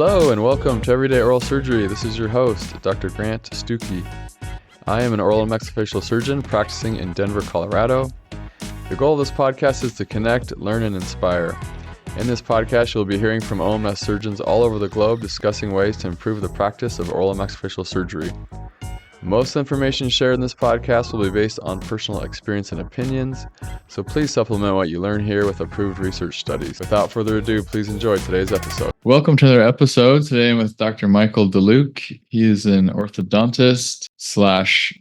Hello and welcome to Everyday Oral Surgery. This is your host, Dr. Grant Stucki. I am an oral and maxillofacial surgeon practicing in Denver, Colorado. The goal of this podcast is to connect, learn, and inspire. In this podcast, you'll be hearing from OMS surgeons all over the globe discussing ways to improve the practice of oral and maxillofacial surgery. Most information shared in this podcast will be based on personal experience and opinions, so please supplement what you learn here with approved research studies. Without further ado, please enjoy today's episode. Welcome to another episode. Today I'm with Dr. Michael DeLuke. He is an orthodontist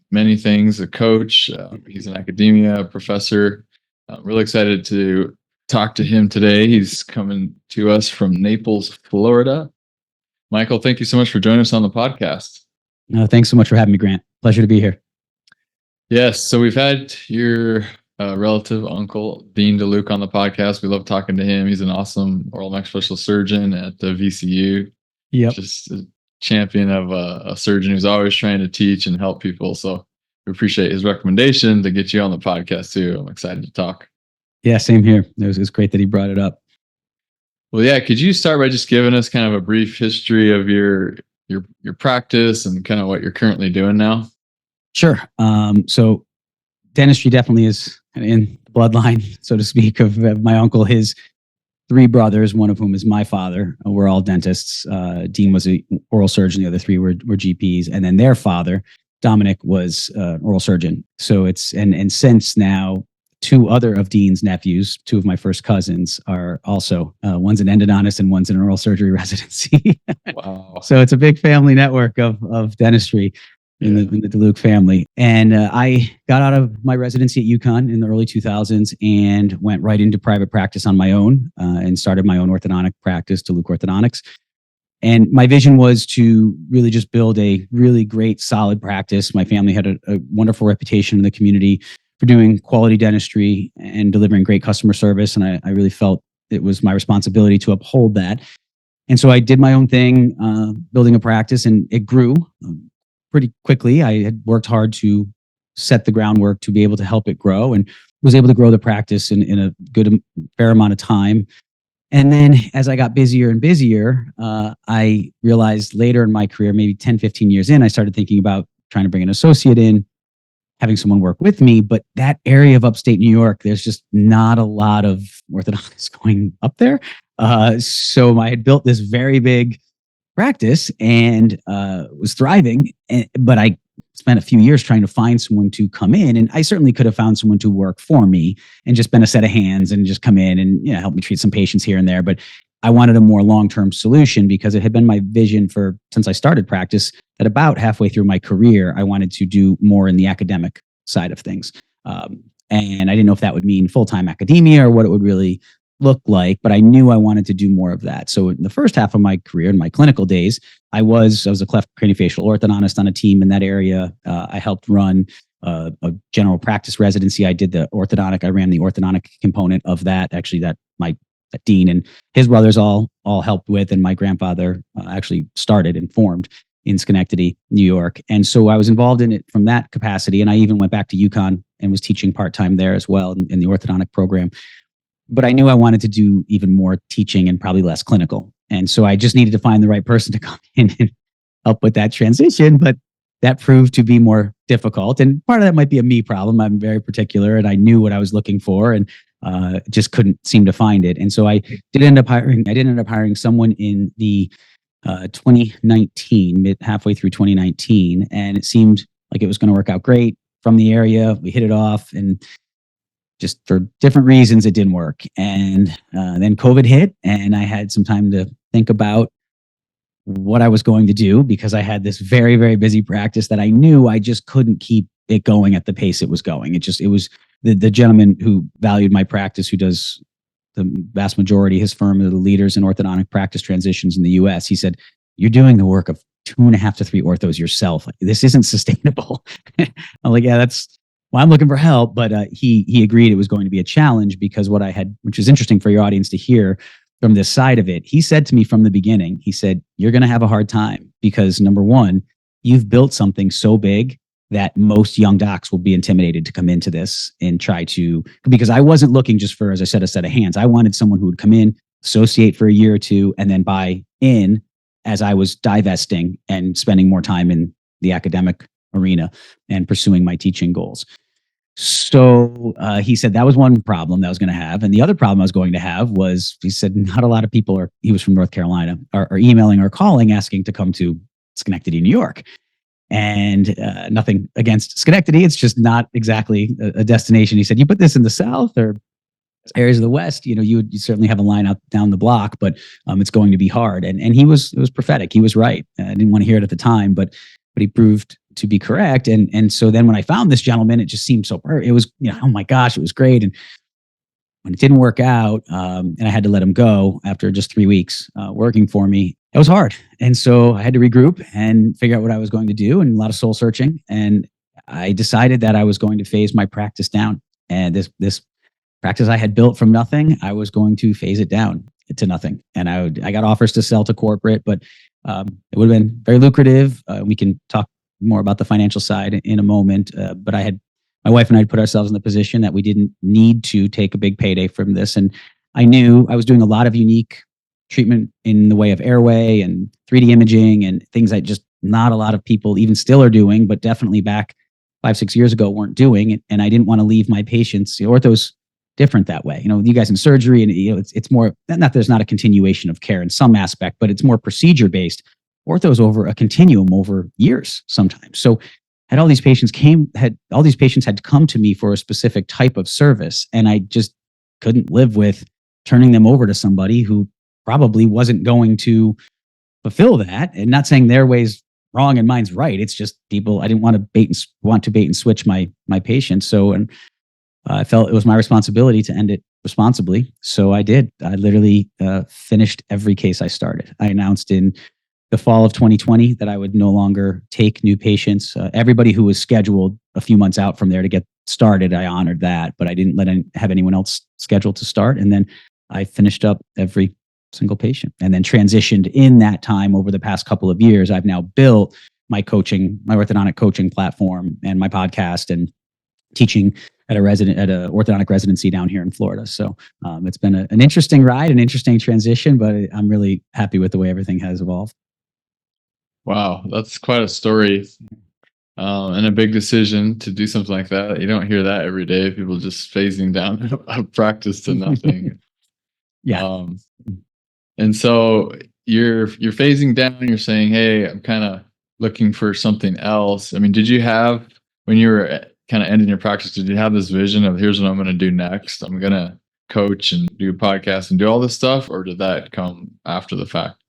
/ many things, a coach. He's an academia professor. I'm really excited to talk to him today. He's coming to us from Naples, Florida. Michael, thank you so much for joining us on the podcast. No, thanks so much for having me, Grant. Pleasure to be here. Yes. So we've had your relative uncle, Dean DeLuke, on the podcast. We love talking to him. He's an awesome oral maxillofacial surgeon at the VCU. Yep. Just a champion of a surgeon who's always trying to teach and help people. So we appreciate his recommendation to get you on the podcast too. I'm excited to talk. Yeah, same here. It was great that he brought it up. Well, yeah. Could you start by just giving us kind of a brief history of your practice and kind of what you're currently doing now? Sure. So dentistry definitely is in the bloodline, so to speak, of my uncle. His three brothers, one of whom is my father, were all dentists. Dean was an oral surgeon. The other three were GPs. And then their father, Dominic, was an oral surgeon. So it's, and since now, two other of Dean's nephews, two of my first cousins, are also, one's an endodontist and one's in an oral surgery residency. Wow. So it's a big family network of dentistry in the DeLuke family. And I got out of my residency at UConn in the early 2000s and went right into private practice on my own and started my own orthodontic practice, DeLuke Orthodontics. And my vision was to really just build a really great, solid practice. My family had a wonderful reputation in the community for doing quality dentistry and delivering great customer service. And I really felt it was my responsibility to uphold that. And so I did my own thing, building a practice, and it grew pretty quickly. I had worked hard to set the groundwork to be able to help it grow, and was able to grow the practice in a fair amount of time. And then as I got busier and busier, I realized later in my career, maybe 10, 15 years in, I started thinking about trying to bring an associate in, having someone work with me. But that area of upstate New York, there's just not a lot of orthodontists going up there. So I had built this very big practice and was thriving. But I spent a few years trying to find someone to come in. And I certainly could have found someone to work for me and just been a set of hands and just come in and help me treat some patients here and there. But I wanted a more long-term solution because it had been my vision since I started practice that about halfway through my career, I wanted to do more in the academic side of things. And I didn't know if that would mean full-time academia or what it would really look like, but I knew I wanted to do more of that. So in the first half of my career, in my clinical days, I was a cleft craniofacial orthodontist on a team in that area. I helped run a general practice residency. I did the orthodontic. I ran the orthodontic component of that. Actually, that Dean and his brothers all helped with, and my grandfather actually started and formed in Schenectady, New York. And so I was involved in it from that capacity. And I even went back to UConn and was teaching part-time there as well in the orthodontic program. But I knew I wanted to do even more teaching and probably less clinical. And so I just needed to find the right person to come in and help with that transition. But that proved to be more difficult. And part of that might be a me problem. I'm very particular and I knew what I was looking for and just couldn't seem to find it. And so I did end up hiring someone in the 2019, halfway through 2019. And it seemed like it was going to work out great from the area. We hit it off, and just for different reasons, it didn't work. And then COVID hit, and I had some time to think about what I was going to do because I had this very, very busy practice that I knew I just couldn't keep it going at the pace it was going. It was the gentleman who valued my practice, who does the vast majority, his firm are the leaders in orthodontic practice transitions in the US. He said, "You're doing the work of 2.5 to 3 orthos yourself. Like, this isn't sustainable." I'm like, yeah, well, I'm looking for help. But he agreed it was going to be a challenge because which is interesting for your audience to hear from this side of it. He said to me from the beginning, he said, "You're going to have a hard time because number one, you've built something so big that most young docs will be intimidated to come into this and try to, because I wasn't looking just for, as I said, a set of hands. I wanted someone who would come in, associate for a year or two, and then buy in as I was divesting and spending more time in the academic arena and pursuing my teaching goals. So he said that was one problem that I was going to have. And the other problem I was going to have was, he said, not a lot of people he was from North Carolina, are emailing or calling asking to come to Schenectady, New York. And nothing against Schenectady. It's just not exactly a destination. He said, you put this in the South or areas of the West, you certainly have a line out down the block, but it's going to be hard. And it was prophetic. He was right. I didn't want to hear it at the time, but he proved to be correct. And so then when I found this gentleman, it just seemed so, it was, oh my gosh, it was great. And when it didn't work out, and I had to let him go after just 3 weeks working for me, it was hard. And so I had to regroup and figure out what I was going to do, and a lot of soul searching. And I decided that I was going to phase my practice down. And this practice I had built from nothing, I was going to phase it down to nothing. And I got offers to sell to corporate, but it would have been very lucrative. We can talk more about the financial side in a moment. But my wife and I had put ourselves in the position that we didn't need to take a big payday from this. And I knew I was doing a lot of unique treatment in the way of airway and 3D imaging and things that just not a lot of people even still are doing, but definitely back 5-6 years ago weren't doing. And I didn't want to leave my patients. Ortho's different that way. You guys in surgery, and it's more, not there's not a continuation of care in some aspect, but it's more procedure based. Ortho's over a continuum over years sometimes. So all these patients had to come to me for a specific type of service, and I just couldn't live with turning them over to somebody who probably wasn't going to fulfill that. And not saying their way's wrong and mine's right. It's just people. I didn't want to bait and switch my patients. So, and I felt it was my responsibility to end it responsibly. So I did. I literally finished every case I started. I announced in the fall of 2020 that I would no longer take new patients. Everybody who was scheduled a few months out from there to get started, I honored that, but I didn't have anyone else scheduled to start. And then I finished up every single patient and then transitioned in that time. Over the past couple of years, I've now built my orthodontic coaching platform and my podcast and teaching at a orthodontic residency down here in Florida. So it's been an interesting ride, an interesting transition, but I'm really happy with the way everything has evolved. Wow, that's quite a story, and a big decision to do something like that. You don't hear that every day. People just phasing down a practice to nothing. Yeah. And so you're phasing down. You're saying, "Hey, I'm kind of looking for something else." I mean, did you have, when you were kind of ending your practice, did you have this vision of, here's what I'm going to do next? I'm going to coach and do a podcast and do all this stuff, or did that come after the fact?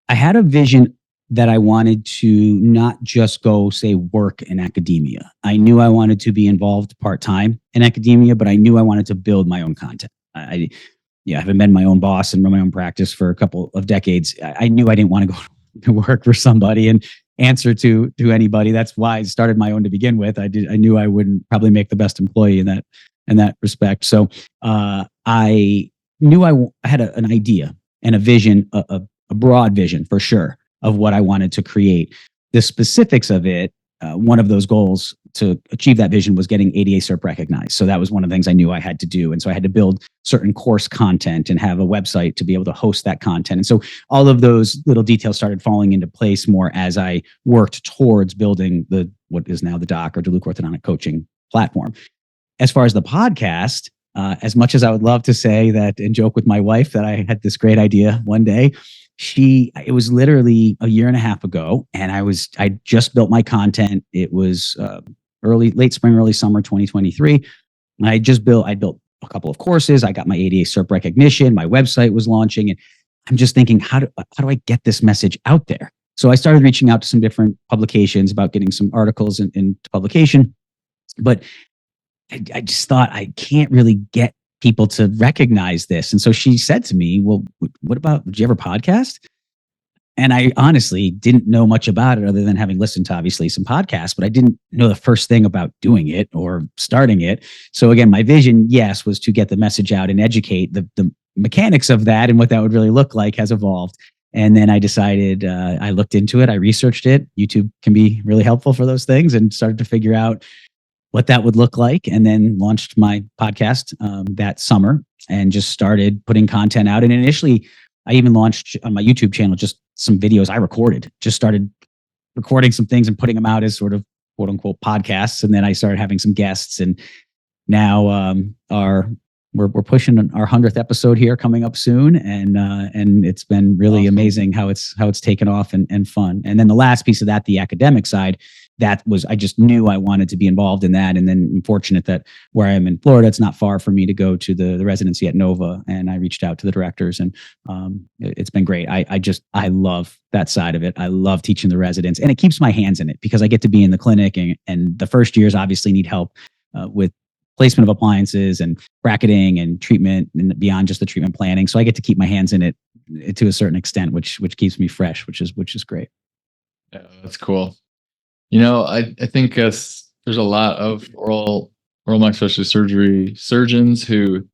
I had a vision that I wanted to not just go, say, work in academia. I knew I wanted to be involved part-time in academia, but I knew I wanted to build my own content. I haven't been my own boss and run my own practice for a couple of decades. I knew I didn't want to go to work for somebody and answer to anybody. That's why I started my own to begin with. I knew I wouldn't probably make the best employee in that respect. So I knew I had an idea and a vision, a broad vision for sure, of what I wanted to create. The specifics of it, one of those goals to achieve that vision was getting ADA CERP recognized. So that was one of the things I knew I had to do. And so I had to build certain course content and have a website to be able to host that content. And so all of those little details started falling into place more as I worked towards building what is now the DOC, or DeLuke Orthodontic Coaching platform. As far as the podcast, as much as I would love to say that and joke with my wife that I had this great idea one day, it was literally a year and a half ago, and I just built my content. It was late spring, early summer 2023. And I built a couple of courses. I got my ADA CERP recognition. My website was launching, and I'm just thinking, how do I get this message out there? So I started reaching out to some different publications about getting some articles in publication, but I just thought I can't really get people to recognize this. And so she said to me, well, did you ever podcast? And I honestly didn't know much about it other than having listened to obviously some podcasts, but I didn't know the first thing about doing it or starting it. So again, my vision, yes, was to get the message out and educate. The mechanics of that and what that would really look like has evolved. And then I decided, I looked into it, I researched it. YouTube can be really helpful for those things, and started to figure out what that would look like, and then launched my podcast that summer and just started putting content out. And initially, I even launched on my YouTube channel just some videos I recorded. Just started recording some things and putting them out as sort of quote unquote podcasts, and then I started having some guests, and now we're pushing our 100th episode here coming up soon, and it's been really Awesome. amazing how it's taken off and fun. And then the last piece of that, the academic side, that was, I just knew I wanted to be involved in that. And then I'm fortunate that where I am in Florida, it's not far for me to go to the residency at Nova, and I reached out to the directors, and it's been great. I love that side of it. I love teaching the residents, and it keeps my hands in it because I get to be in the clinic, and the first years obviously need help with placement of appliances and bracketing and treatment and beyond just the treatment planning. So I get to keep my hands in it to a certain extent, which keeps me fresh, which is great. Yeah, that's cool. You know, I think there's a lot of oral maxillofacial surgery surgeons who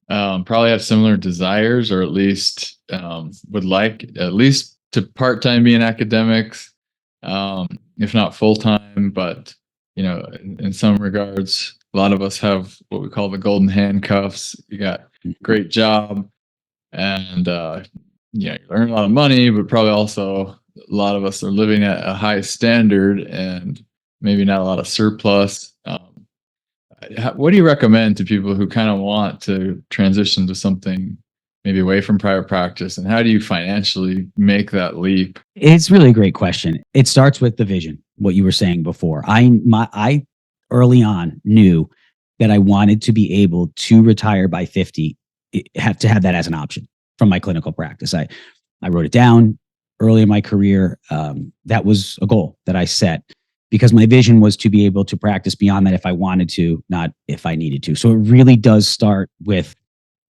probably have similar desires, or at least would like at least to part-time be in academics, if not full-time. But you know, in some regards, a lot of us have what we call the golden handcuffs. You got a great job, and you earn a lot of money, but probably also a lot of us are living at a high standard and maybe not a lot of surplus. What do you recommend to people who kind of want to transition to something maybe away from private practice, and how do you financially make that leap? It's really a great question. It starts with the vision, what you were saying before. I early on knew that I wanted to be able to retire by 50, have to have that as an option from my clinical practice. I wrote it down early in my career. That was a goal that I set because my vision was to be able to practice beyond that if I wanted to, not if I needed to. So it really does start with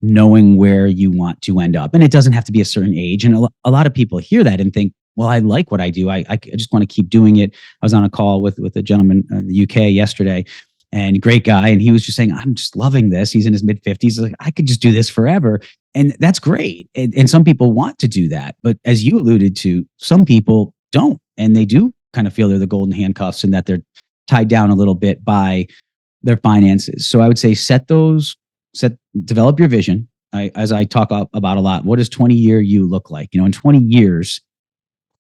knowing where you want to end up. And it doesn't have to be a certain age. And a lot of people hear that and think, well, I like what I do. I just want to keep doing it. I was on a call with a gentleman in the UK yesterday, and great guy. And he was just saying, I'm just loving this. He's in his mid 50s. Like, I could just do this forever. And that's great. And some people want to do that. But as you alluded to, some people don't. And they do kind of feel they're the golden handcuffs and that they're tied down a little bit by their finances. So I would say develop your vision. As I talk about a lot, what does 20-year you look like? You know, in 20 years,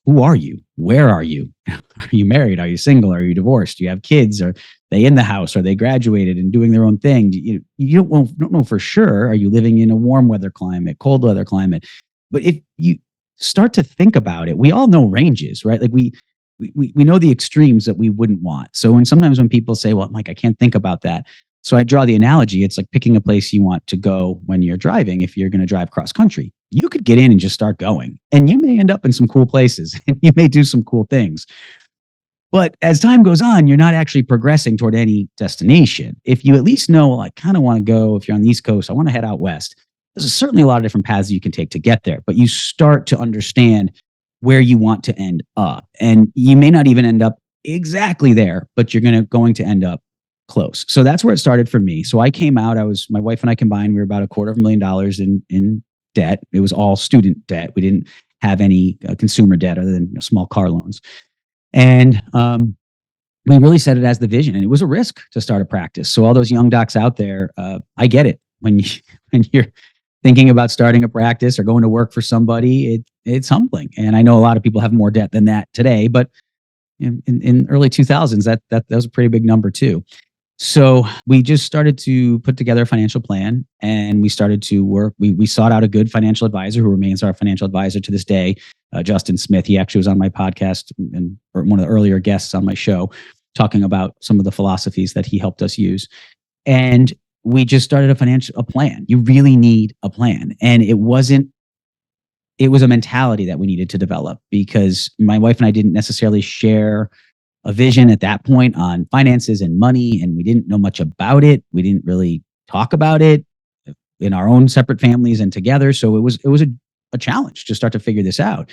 who are you? Where are you? Are you married? Are you single? Are you divorced? Do you have kids? Are they in the house? Are they graduated and doing their own thing? You don't know for sure. Are you living in a warm weather climate, cold weather climate? But if you start to think about it, we all know ranges, right? Like we know the extremes that we wouldn't want. So sometimes when people say, well, Mike, I can't think about that. So I draw the analogy. It's like picking a place you want to go when you're driving. If you're going to drive cross country, you could get in and just start going, and you may end up in some cool places and you may do some cool things. But as time goes on, you're not actually progressing toward any destination. If you at least know, well, I kind of want to go, if you're on the East Coast, I want to head out west. There's certainly a lot of different paths you can take to get there, but you start to understand where you want to end up. And you may not even end up exactly there, but you're going to end up close. So that's where it started for me. So I came out, my wife and I combined, we were about $250,000 in debt. It was all student debt. We didn't have any consumer debt other than small car loans. And we really set it as the vision. And it was a risk to start a practice. So all those young docs out there, I get it. When you're thinking about starting a practice or going to work for somebody, it's humbling. And I know a lot of people have more debt than that today, but in early 2000s, that was a pretty big number too. So we just started to put together a financial plan, and we started to work. We sought out a good financial advisor who remains our financial advisor to this day, Justin Smith. He actually was on my podcast and one of the earlier guests on my show, talking about some of the philosophies that he helped us use. And we just started a plan. You really need a plan. And it was a mentality that we needed to develop, because my wife and I didn't necessarily share a vision at that point on finances and money, and we didn't know much about it. We didn't really talk about it in our own separate families and together. So it was a challenge to start to figure this out.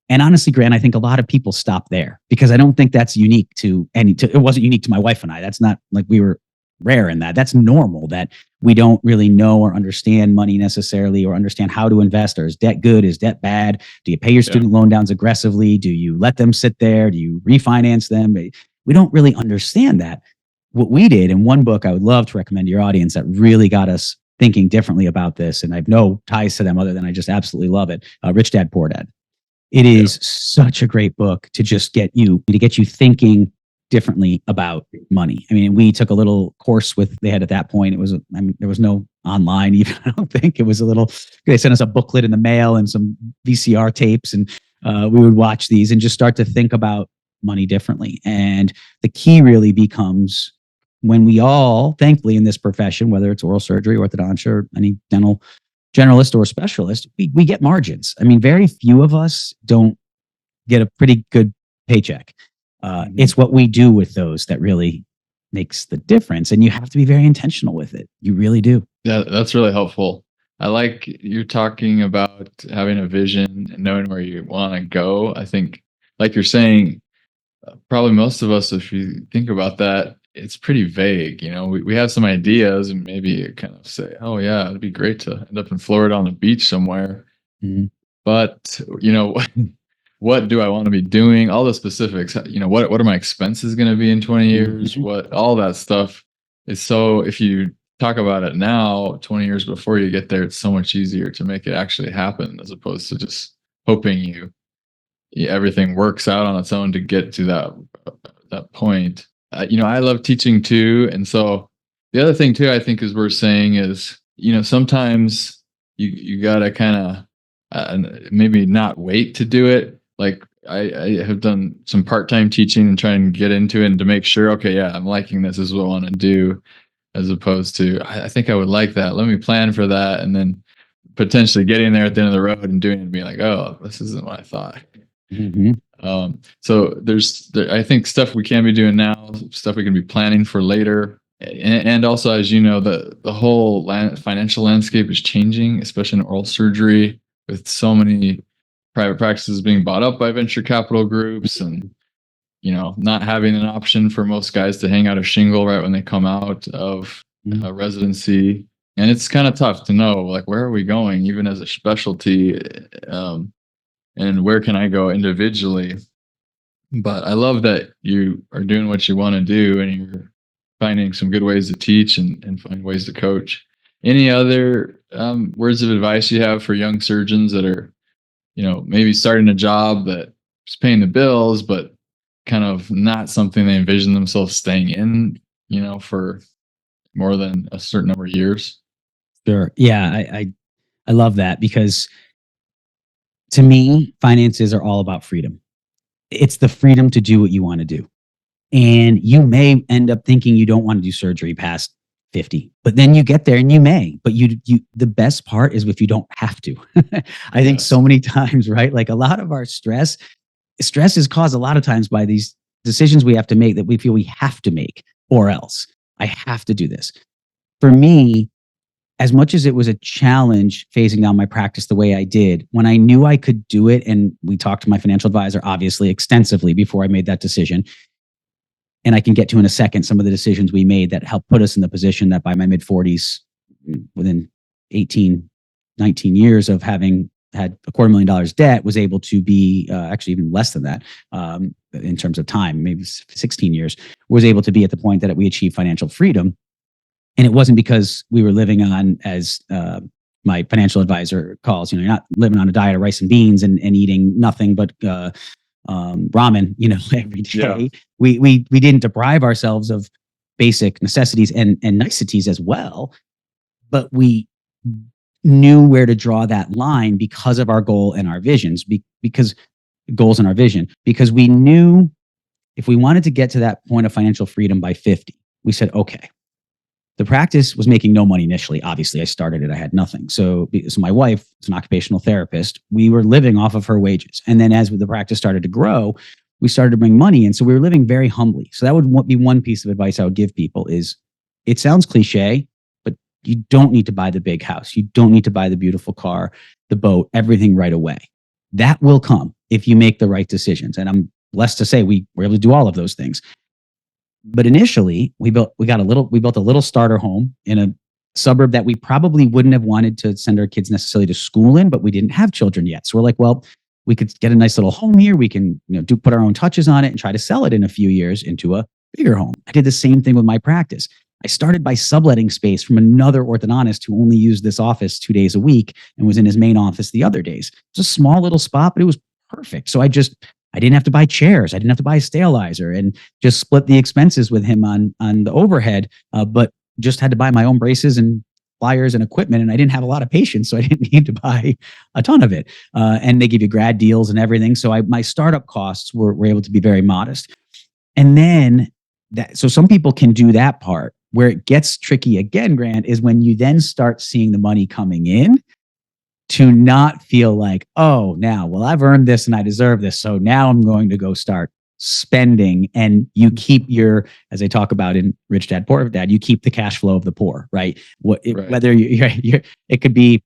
And honestly, Grant, I think a lot of people stop there, because I don't think that's unique it wasn't unique to my wife and I. That's not like we were rare in that. That's normal that we don't really know or understand money necessarily, or understand how to invest. Or is debt good? Is debt bad? Do you pay your student loan downs aggressively? Do you let them sit there? Do you refinance them? We don't really understand that. What we did in one book I would love to recommend to your audience that really got us thinking differently about this. And I have no ties to them other than I just absolutely love it. Rich Dad, Poor Dad. It is such a great book to just get you thinking differently about money. I mean, we took a little course they had at that point, it was, there was no online even, I don't think. It was a little, they sent us a booklet in the mail and some VCR tapes, and we would watch these and just start to think about money differently. And the key really becomes when we all, thankfully in this profession, whether it's oral surgery, orthodontia, or any dental generalist or specialist, we get margins. I mean, very few of us don't get a pretty good paycheck. It's what we do with those that really makes the difference. And you have to be very intentional with it. You really do. Yeah, that's really helpful. I like you're talking about having a vision and knowing where you want to go. I think, like you're saying, probably most of us, if you think about that, it's pretty vague. We have some ideas and maybe kind of say, oh yeah, it'd be great to end up in Florida on the beach somewhere. Mm-hmm. But, what do I want to be doing? All the specifics, what are my expenses going to be in 20 years? Mm-hmm. What, all that stuff is. So if you talk about it now, 20 years before you get there, it's so much easier to make it actually happen as opposed to just hoping everything works out on its own to get to that point. I love teaching too. And so the other thing too, I think is we're saying is, sometimes you gotta kind of maybe not wait to do it. Like I have done some part-time teaching and trying to get into it and to make sure, okay, yeah, I'm liking this is what I want to do, as opposed to, I think I would like that. Let me plan for that. And then potentially getting there at the end of the road and doing it and being like, oh, this isn't what I thought. Mm-hmm. So I think stuff we can be doing now, stuff we can be planning for later. And also, as you know, the whole financial landscape is changing, especially in oral surgery, with so many private practices being bought up by venture capital groups, and not having an option for most guys to hang out a shingle right when they come out of residency. And it's kind of tough to know, like, where are we going, even as a specialty, and where can I go individually? But I love that you are doing what you want to do, and you're finding some good ways to teach and find ways to coach. Any other words of advice you have for young surgeons that are, maybe starting a job that is paying the bills, but kind of not something they envision themselves staying in, for more than a certain number of years? Sure. Yeah, I love that, because to me, finances are all about freedom. It's the freedom to do what you want to do. And you may end up thinking you don't want to do surgery past 50, but then you get there and you may. But the best part is if you don't have to. I think so many times, right? Like a lot of our stress is caused a lot of times by these decisions we have to make that we feel we have to make, or else I have to do this. For me, as much as it was a challenge phasing down my practice the way I did, when I knew I could do it, and we talked to my financial advisor, obviously, extensively before I made that decision. And I can get to in a second some of the decisions we made that helped put us in the position that by my mid 40s, within 18, 19 years of having had $250,000 debt, was able to be actually even less than that in terms of time, maybe 16 years, was able to be at the point that we achieved financial freedom. And it wasn't because we were living on, as my financial advisor calls, you're not living on a diet of rice and beans and eating nothing but ramen, every day. Yeah. We didn't deprive ourselves of basic necessities and niceties as well, but we knew where to draw that line because of our goal and our visions, because we knew if we wanted to get to that point of financial freedom by 50, we said, okay. The practice was making no money initially. Obviously, I started it. I had nothing. So my wife is an occupational therapist. We were living off of her wages. And then as the practice started to grow, we started to bring money in. So we were living very humbly. So that would be one piece of advice I would give people is, it sounds cliche, but you don't need to buy the big house. You don't need to buy the beautiful car, the boat, everything right away. That will come if you make the right decisions. And I'm blessed to say we were able to do all of those things. But initially, we built a little starter home in a suburb that we probably wouldn't have wanted to send our kids necessarily to school in, but we didn't have children yet. So we're like, well, we could get a nice little home here. We can, put our own touches on it and try to sell it in a few years into a bigger home. I did the same thing with my practice. I started by subletting space from another orthodontist who only used this office 2 days a week and was in his main office the other days. It's a small little spot, but it was perfect. So I didn't have to buy chairs. I didn't have to buy a sterilizer, and just split the expenses with him on the overhead, but just had to buy my own braces and pliers and equipment. And I didn't have a lot of patience, so I didn't need to buy a ton of it. And they give you grad deals and everything. So my startup costs were able to be very modest. And then so some people can do that part. Where it gets tricky again, Grant, is when you then start seeing the money coming in, to not feel like, oh, now, well, I've earned this and I deserve this, so now I'm going to go start spending. And you keep as I talk about in Rich Dad Poor Dad, you keep the cash flow of the poor, right? Right. Whether it could be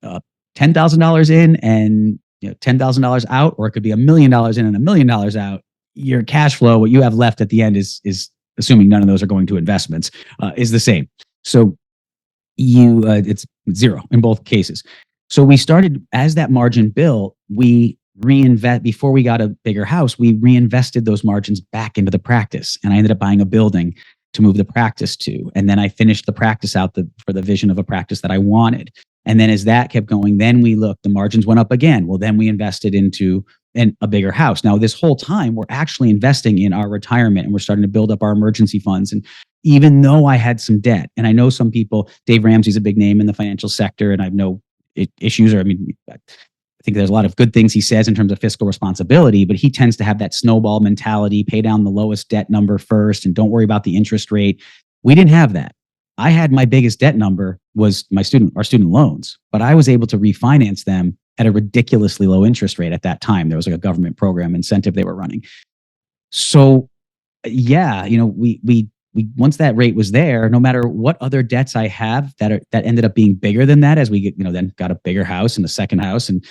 $10,000 in and $10,000 out, or it could be $1 million in and $1 million out. Your cash flow, what you have left at the end is assuming none of those are going to investments, is the same. So it's zero in both cases. So we started, as that margin built, we reinvest. Before we got a bigger house, we reinvested those margins back into the practice. And I ended up buying a building to move the practice to. And then I finished the practice out for the vision of a practice that I wanted. And then as that kept going, then we looked, the margins went up again. Well, then we invested into a bigger house. Now, this whole time, we're actually investing in our retirement, and we're starting to build up our emergency funds. And even though I had some debt, and I know some people, Dave Ramsey's a big name in the financial sector, and I have no issues, I think there's a lot of good things he says in terms of fiscal responsibility, but he tends to have that snowball mentality, pay down the lowest debt number first and don't worry about the interest rate. We didn't have that. I had, my biggest debt number was our student loans, but I was able to refinance them at a ridiculously low interest rate at that time. There was like a government program incentive they were running. So yeah, we once that rate was there, no matter what other debts I have that ended up being bigger than that, as we then got a bigger house and a second house and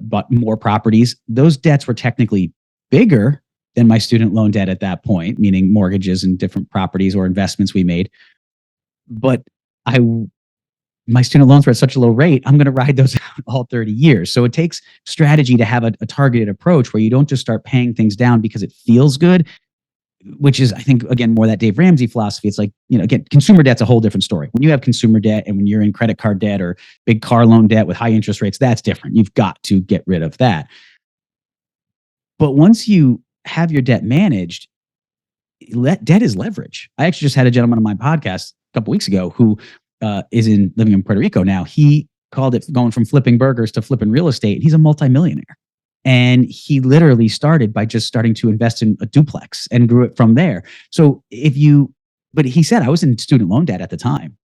bought more properties, those debts were technically bigger than my student loan debt at that point, meaning mortgages and different properties or investments we made. But my student loans were at such a low rate, I'm going to ride those out all 30 years. So it takes strategy to have a targeted approach where you don't just start paying things down because it feels good, which is, I think, again, more that Dave Ramsey philosophy. It's like, again, consumer debt's a whole different story. When you have consumer debt and when you're in credit card debt or big car loan debt with high interest rates, that's different. You've got to get rid of that. But once you have your debt managed, debt is leverage. I actually just had a gentleman on my podcast a couple weeks ago who is living in Puerto Rico now. He called it going from flipping burgers to flipping real estate. He's a multimillionaire. And he literally started by just starting to invest in a duplex and grew it from there. So but he said, I was in student loan debt at the time.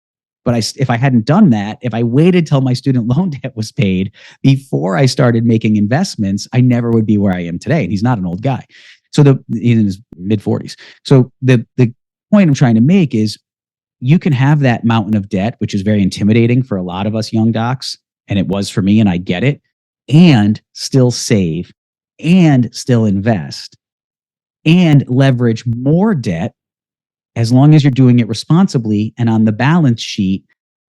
But if I hadn't done that, if I waited till my student loan debt was paid before I started making investments, I never would be where I am today. And he's not an old guy. So he's in his mid 40s. So the point I'm trying to make is, you can have that mountain of debt, which is very intimidating for a lot of us young docs. And it was for me, and I get it, and still save and still invest and leverage more debt, as long as you're doing it responsibly. And on the balance sheet,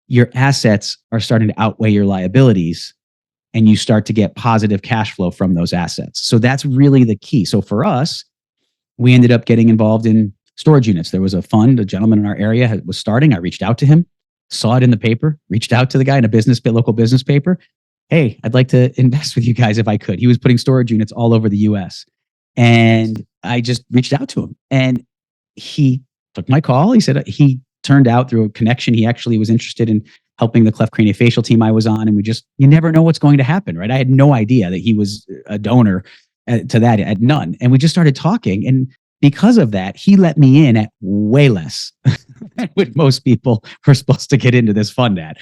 your assets are starting to outweigh your liabilities, and you start to get positive cash flow from those assets. So that's really the key. So for us, we ended up getting involved in storage units. There was a fund, a gentleman in our area was starting. I reached out to him, saw it in the paper, reached out to the guy in a local business paper. Hey, I'd like to invest with you guys if I could. He was putting storage units all over the US. And I just reached out to him, and he took my call. He said he turned out through a connection. He actually was interested in helping the cleft craniofacial team I was on. And you never know what's going to happen, right? I had no idea that he was a donor to that, at none. And we just started talking. And because of that, he let me in at way less than what most people were supposed to get into this fund at.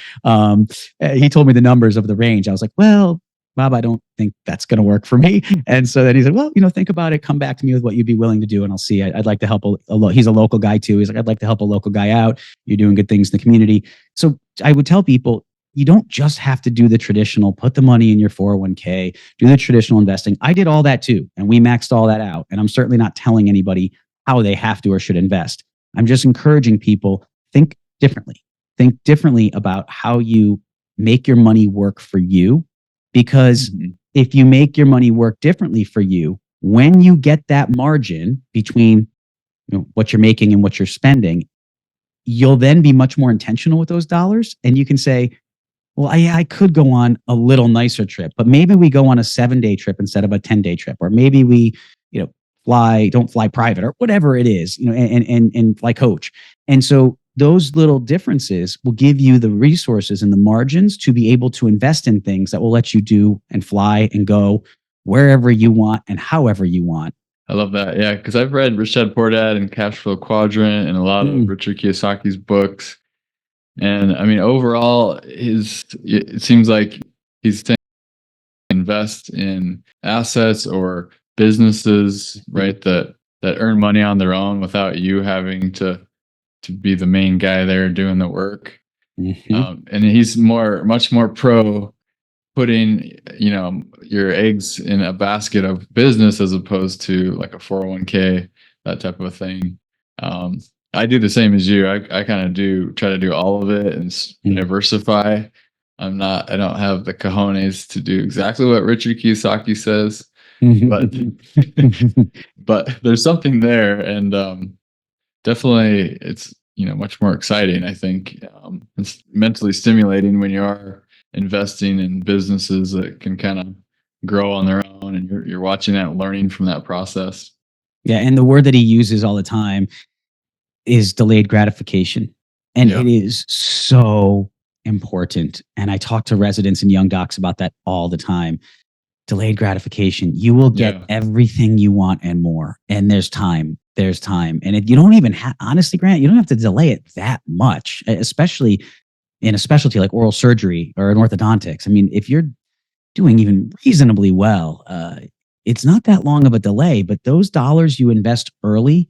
He told me the numbers of the range. I was like, well, Bob, I don't think that's going to work for me. And so then he said, well, think about it. Come back to me with what you'd be willing to do, and I'll see. I'd like to help. He's a local guy too. He's like, I'd like to help a local guy out. You're doing good things in the community. So I would tell people, you don't just have to do the traditional, put the money in your 401k, do the traditional investing. I did all that too. And we maxed all that out. And I'm certainly not telling anybody how they have to or should invest. I'm just encouraging people, think differently. Think differently about how you make your money work for you. Because if you make your money work differently for you, when you get that margin between what you're making and what you're spending, you'll then be much more intentional with those dollars. And you can say, well, I could go on a little nicer trip, but maybe we go on a 7-day trip instead of a 10-day trip, or maybe we, don't fly private or whatever it is, and fly coach. And so those little differences will give you the resources and the margins to be able to invest in things that will let you do and fly and go wherever you want and however you want. I love that. Yeah, because I've read Rich Dad Poor Dad and Cash Flow Quadrant and a lot of Richard Kiyosaki's books. And I mean, overall, it seems like he's saying invest in assets or businesses, right, that earn money on their own without you having to be the main guy there doing the work. And he's much more pro putting, your eggs in a basket of business as opposed to like a 401k, that type of a thing. I do the same as you. I kind of try to do all of it and diversify. I don't have the cojones to do exactly what Richard Kiyosaki says, but there's something there, and definitely it's much more exciting. I think it's mentally stimulating when you are investing in businesses that can kind of grow on their own, and you're watching that, learning from that process. Yeah, and the word that he uses all the time is delayed gratification. And it is so important. And I talk to residents and young docs about that all the time. Delayed gratification. You will get everything you want and more. And there's time. And you don't even have, honestly, Grant, you don't have to delay it that much, especially in a specialty like oral surgery or in orthodontics. I mean, if you're doing even reasonably well, it's not that long of a delay, but those dollars you invest early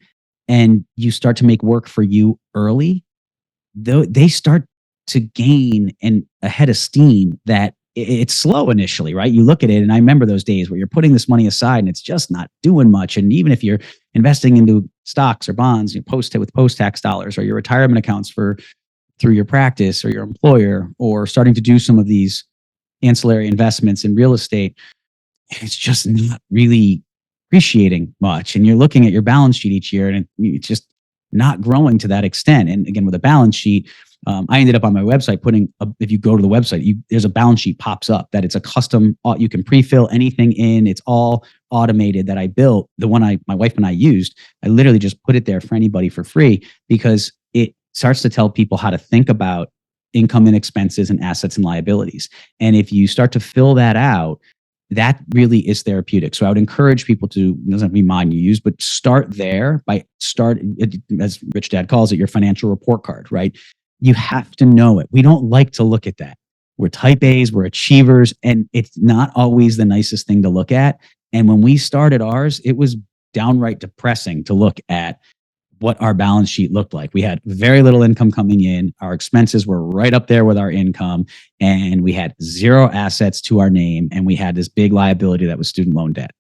and you start to make work for you early, they start to gain a head of steam that it's slow initially, right? You look at it, and I remember those days where you're putting this money aside and it's just not doing much. And even if you're investing into stocks or bonds, with post-tax dollars, or your retirement accounts through your practice or your employer, or starting to do some of these ancillary investments in real estate, it's just not really appreciating much. And you're looking at your balance sheet each year, and it's just not growing to that extent. And again, with a balance sheet, I ended up on my website if you go to the website, there's a balance sheet pops up that it's a custom, you can pre-fill anything in. It's all automated that I built. The one my wife and I used, I literally just put it there for anybody for free, because it starts to tell people how to think about income and expenses and assets and liabilities. And if you start to fill that out, that really is therapeutic. So I would encourage people to, it doesn't have to be mine you use, but start there as Rich Dad calls it, your financial report card, right? You have to know it. We don't like to look at that. We're type A's, we're achievers, and it's not always the nicest thing to look at. And when we started ours, it was downright depressing to look at what our balance sheet looked like. We had very little income coming in. Our expenses were right up there with our income, and we had zero assets to our name. And we had this big liability that was student loan debt.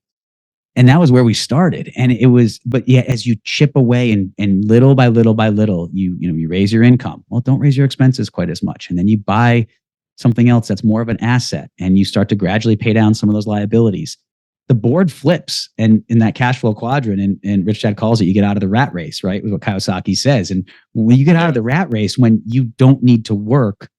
And that was where we started. And but yeah, as you chip away and little by little by little, you raise your income. Well, don't raise your expenses quite as much. And then you buy something else that's more of an asset, and you start to gradually pay down some of those liabilities. The board flips, and in that cash flow quadrant, and Rich Dad calls it, you get out of the rat race, right? With what Kiyosaki says. And when you get out of the rat race, when you don't need to work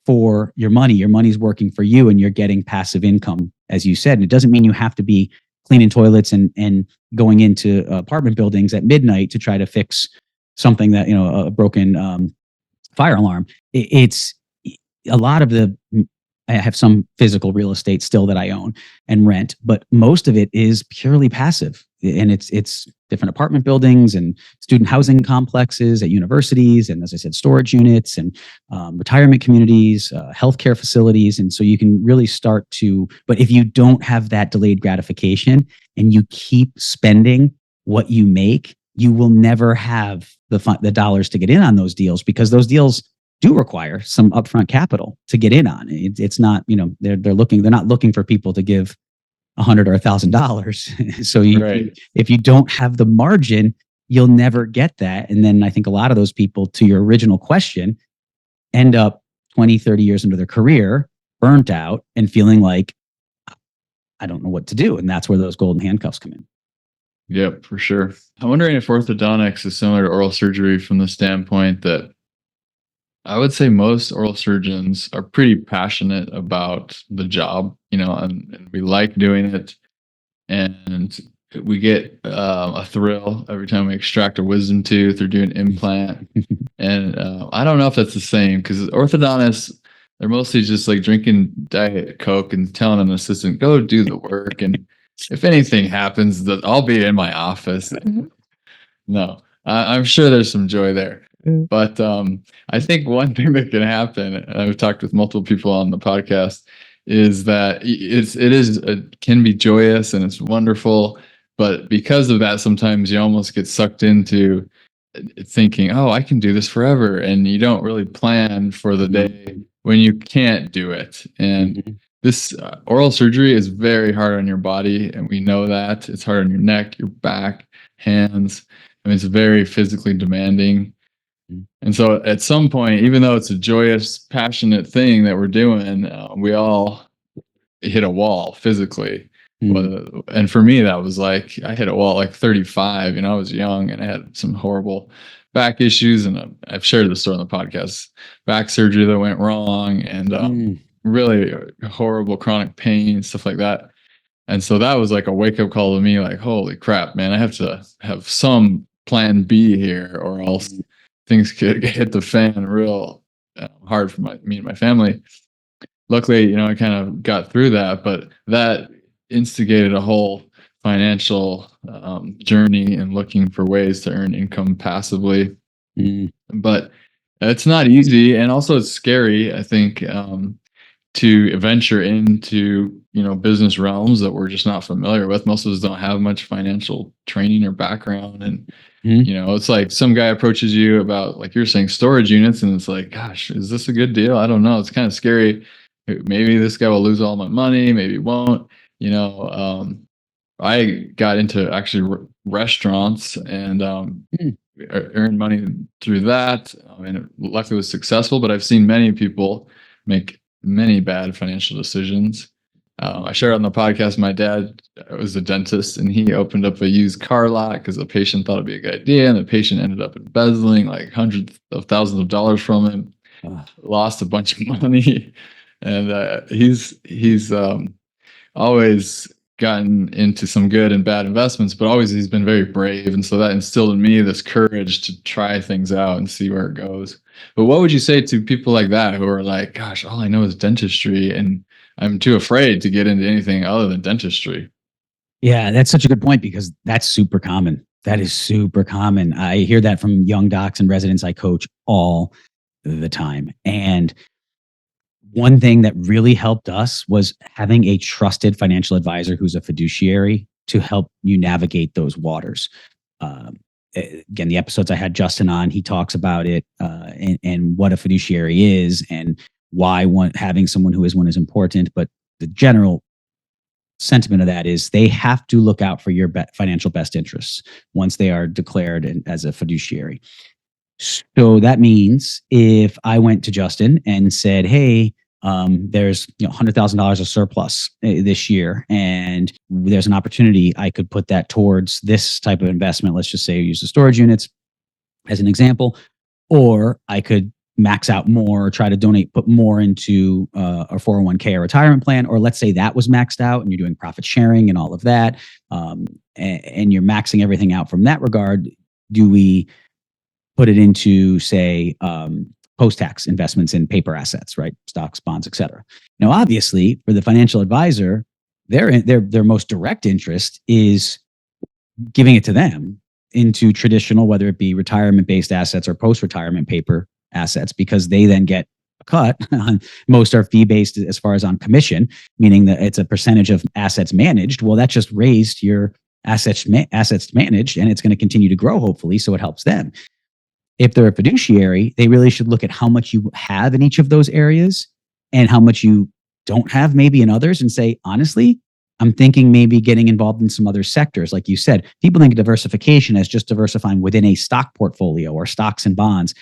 for your money's working for you, and you're getting passive income, as you said. And it doesn't mean you have to be cleaning toilets and going into apartment buildings at midnight to try to fix something that, a broken fire alarm. It's a lot of I have some physical real estate still that I own and rent, but most of it is purely passive. And it's different apartment buildings and student housing complexes at universities. And as I said, storage units and retirement communities, healthcare facilities. And so you can really but if you don't have that delayed gratification and you keep spending what you make, you will never have the dollars to get in on those deals, because those deals do require some upfront capital to get in on. It's not, they're not looking for people to give $100 or $1,000. So if you don't have the margin, you'll never get that. And then I think a lot of those people, to your original question, end up 20, 30 years into their career, burnt out and feeling like, I don't know what to do. And that's where those golden handcuffs come in. Yep, for sure. I'm wondering if orthodontics is similar to oral surgery from the standpoint that I would say most oral surgeons are pretty passionate about the job, and we like doing it. And we get a thrill every time we extract a wisdom tooth or do an implant. And I don't know if that's the same because orthodontists, they're mostly just like drinking Diet Coke and telling an assistant, go do the work. And if anything happens, that I'll be in my office. No, I'm sure there's some joy there. But I think one thing that can happen, and I've talked with multiple people on the podcast, is that it can be joyous and it's wonderful, but because of that, sometimes you almost get sucked into thinking, "Oh, I can do this forever," and you don't really plan for the day when you can't do it. And this oral surgery is very hard on your body, and we know that it's hard on your neck, your back, hands. I mean, it's very physically demanding. And so at some point, even though it's a joyous, passionate thing that we're doing, we all hit a wall physically. And for me, that was like, I hit a wall at like 35, I was young and I had some horrible back issues. And I've shared the story on the podcast, back surgery that went wrong and really horrible chronic pain, stuff like that. And so that was like a wake up call to me, like, holy crap, man, I have to have some plan B here or else things could hit the fan real hard for me and my family. Luckily, I kind of got through that, but that instigated a whole financial journey and looking for ways to earn income passively. But it's not easy, and also it's scary, I think, to venture into business realms that we're just not familiar with. Most of us don't have much financial training or background, and it's like some guy approaches you about, like you're saying, storage units, and it's like, gosh, is this a good deal? I don't know. It's kind of scary. Maybe this guy will lose all my money, maybe won't. I got into actually restaurants and earned money through that. And luckily was successful, but I've seen many people make many bad financial decisions. I shared on the podcast, my dad was a dentist and he opened up a used car lot because the patient thought it'd be a good idea. And the patient ended up embezzling like hundreds of thousands of dollars from him, lost a bunch of money. And he's always gotten into some good and bad investments, but always he's been very brave. And so that instilled in me this courage to try things out and see where it goes. But what would you say to people like that who are like, gosh, all I know is dentistry and I'm too afraid to get into anything other than dentistry? Yeah, that's such a good point because that's super common. That is super common. I hear that from young docs and residents I coach all the time. And one thing that really helped us was having a trusted financial advisor who's a fiduciary to help you navigate those waters. Again, the episodes I had Justin on, he talks about it and what a fiduciary is and why having someone who is one is important. But the general sentiment of that is they have to look out for your financial best interests once they are declared as a fiduciary. So that means if I went to Justin and said, hey, there's $100,000 of surplus this year, and there's an opportunity I could put that towards this type of investment. Let's just say use the storage units as an example, or I could max out more, try to put more into a 401k or retirement plan, or let's say that was maxed out and you're doing profit sharing and all of that, and you're maxing everything out from that regard. Do we put it into, say, post-tax investments in paper assets, right? Stocks, bonds, et cetera. Now, obviously, for the financial advisor, their most direct interest is giving it to them into traditional, whether it be retirement-based assets or post-retirement paper assets, because they then get a cut. Most are fee-based as far as on commission, meaning that it's a percentage of assets managed. Well, that just raised your assets managed, and it's going to continue to grow, hopefully, so it helps them. If they're a fiduciary, they really should look at how much you have in each of those areas and how much you don't have maybe in others and say, honestly, I'm thinking maybe getting involved in some other sectors. Like you said, people think of diversification as just diversifying within a stock portfolio or stocks and bonds.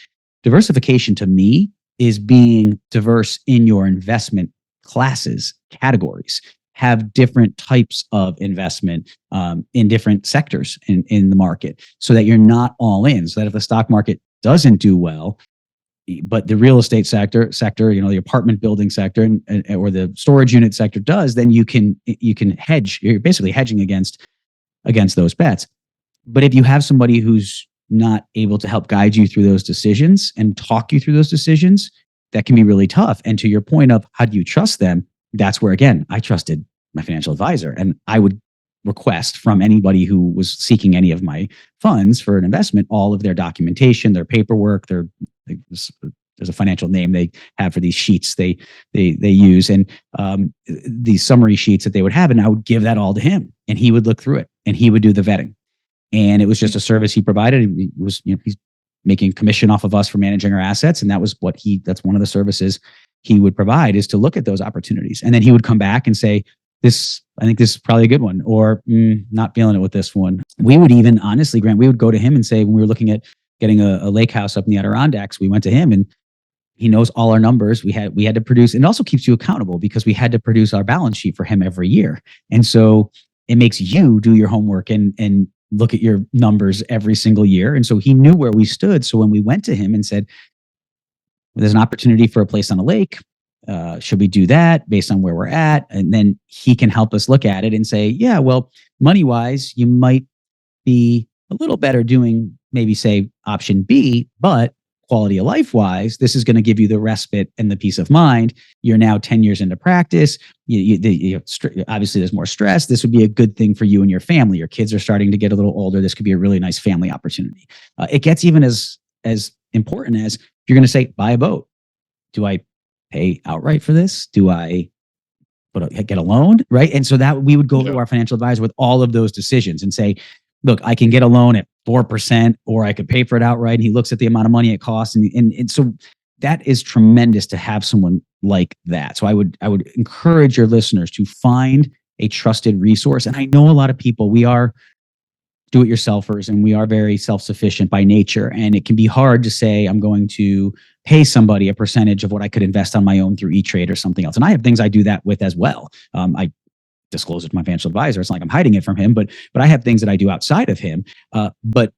Diversification to me is being diverse in your investment classes, categories, have different types of investment in different sectors in the market, so that you're not all in. So that if the stock market doesn't do well, but the real estate sector, the apartment building sector, or the storage unit sector does, then you can hedge. You're basically hedging against those bets. But if you have somebody who's not able to help guide you through those decisions and talk you through those decisions, that can be really tough. And to your point of how do you trust them, that's where, again, I trusted my financial advisor, and I would request from anybody who was seeking any of my funds for an investment all of their documentation, their paperwork, there's a financial name they have for these sheets they use, and these summary sheets that they would have, and I would give that all to him, and he would look through it, and he would do the vetting. And it was just a service he provided. He was, he's making commission off of us for managing our assets, and that's one of the services he would provide, is to look at those opportunities, and then he would come back and say, I think this is probably a good one, or not feeling it with this one. We would even, honestly, Grant, we would go to him and say, when we were looking at getting a lake house up in the Adirondacks, we went to him, and he knows all our numbers. We had to produce, and it also keeps you accountable, because we had to produce our balance sheet for him every year. And so it makes you do your homework and look at your numbers every single year. And so he knew where we stood. So when we went to him and said, there's an opportunity for a place on a lake, should we do that based on where we're at? And then he can help us look at it and say, yeah, well, money wise, you might be a little better doing maybe, say, option B, but quality of life wise, this is going to give you the respite and the peace of mind. You're now 10 years into practice. Obviously there's more stress. This would be a good thing for you and your family. Your kids are starting to get a little older. This could be a really nice family opportunity. It gets even as important as, if you're going to say, buy a boat. Do I pay outright for this? Do I get a loan? Right. And so that we would go to our financial advisor with all of those decisions and say, look, I can get a loan at 4%, or I could pay for it outright. And he looks at the amount of money it costs. And so that is tremendous to have someone like that. So I would encourage your listeners to find a trusted resource. And I know a lot of people, we are do-it-yourselfers, and we are very self-sufficient by nature. And it can be hard to say, I'm going to pay somebody a percentage of what I could invest on my own through E-Trade or something else. And I have things I do that with as well. I disclose it to my financial advisor. It's not like I'm hiding it from him, but I have things that I do outside of him. But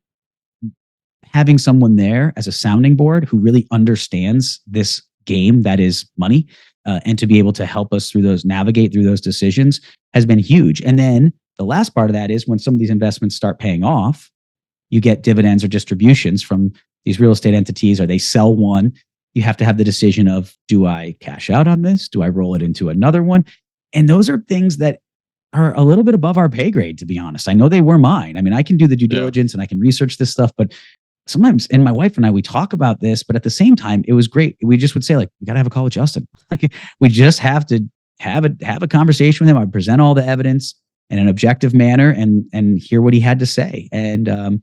having someone there as a sounding board who really understands this game that is money, and to be able to help us navigate through those decisions, has been huge. And then the last part of that is, when some of these investments start paying off, you get dividends or distributions from these real estate entities, or they sell one. You have to have the decision of, do I cash out on this? Do I roll it into another one? And those are things that are a little bit above our pay grade, to be honest. I know they were mine. I mean, I can do the due diligence and I can research this stuff, but sometimes, and my wife and I, we talk about this, but at the same time, it was great. We just would say, like, we got to have a call with Justin. Like, we just have to have a conversation with him. I present all the evidence in an objective manner and hear what he had to say. And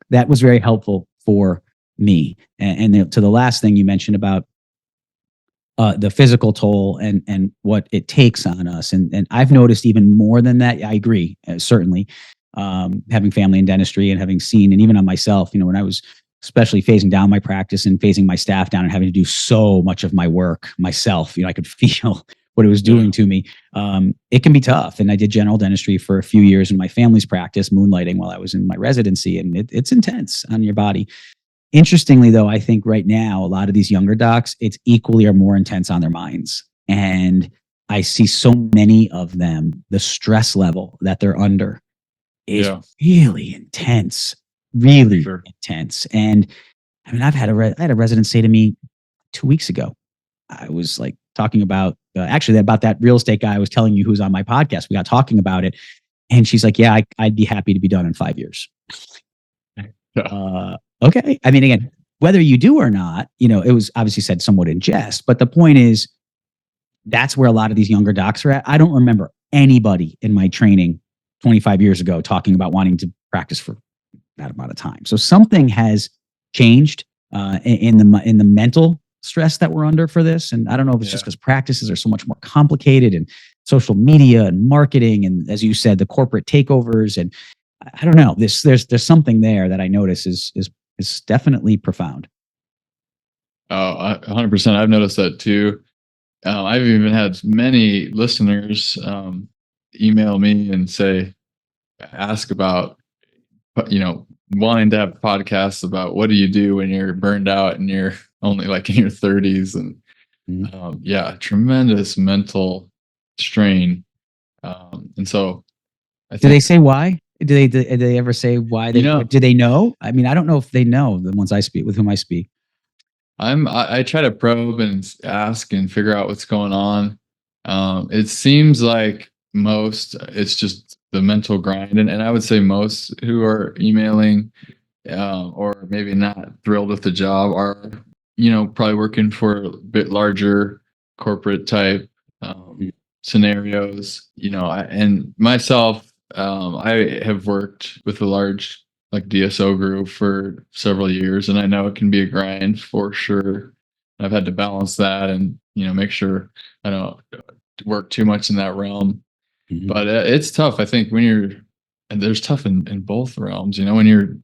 that was very helpful for me. And to the last thing you mentioned about the physical toll and what it takes on us. And I've noticed even more than that. I agree, certainly, having family in dentistry and having seen, and even on myself, when I was especially phasing down my practice and phasing my staff down and having to do so much of my work myself, I could feel what it was doing to me. It can be tough. And I did general dentistry for a few years in my family's practice, moonlighting while I was in my residency, and it's intense on your body. Interestingly, though, I think right now, a lot of these younger docs, it's equally or more intense on their minds. And I see so many of them, the stress level that they're under is really intense, really intense. And I mean, I had a resident say to me 2 weeks ago, I was like talking about, actually about that real estate guy I was telling you who's on my podcast. We got talking about it. And she's like, yeah, I'd be happy to be done in 5 years. Okay. I mean, again, whether you do or not, it was obviously said somewhat in jest, but the point is, that's where a lot of these younger docs are at. I don't remember anybody in my training 25 years ago talking about wanting to practice for that amount of time. So something has changed in the mental stress that we're under for this. And I don't know if it's just because practices are so much more complicated, and social media and marketing, and, as you said, the corporate takeovers. And I don't know, there's something there that I notice is definitely profound. Oh, 100%. I've noticed that too. I've even had many listeners email me and ask about, wanting to have podcasts about what do you do when you're burned out and you're only like in your 30s, and Mhm. yeah, tremendous mental strain. And so I Do they think, say why? Do they ever say why you they, know, do they know? I mean, I don't know if they know, the ones I speak with, whom I speak. I try to probe and ask and figure out what's going on. It seems like most it's just the mental grind, and I would say most who are emailing, or maybe not thrilled with the job, are probably working for a bit larger corporate type Mm. scenarios. And myself, I have worked with a large like DSO group for several years, and I know it can be a grind for sure. I've had to balance that and make sure I don't work too much in that realm. Mhm. But it's tough. I think and there's tough in both realms. When you're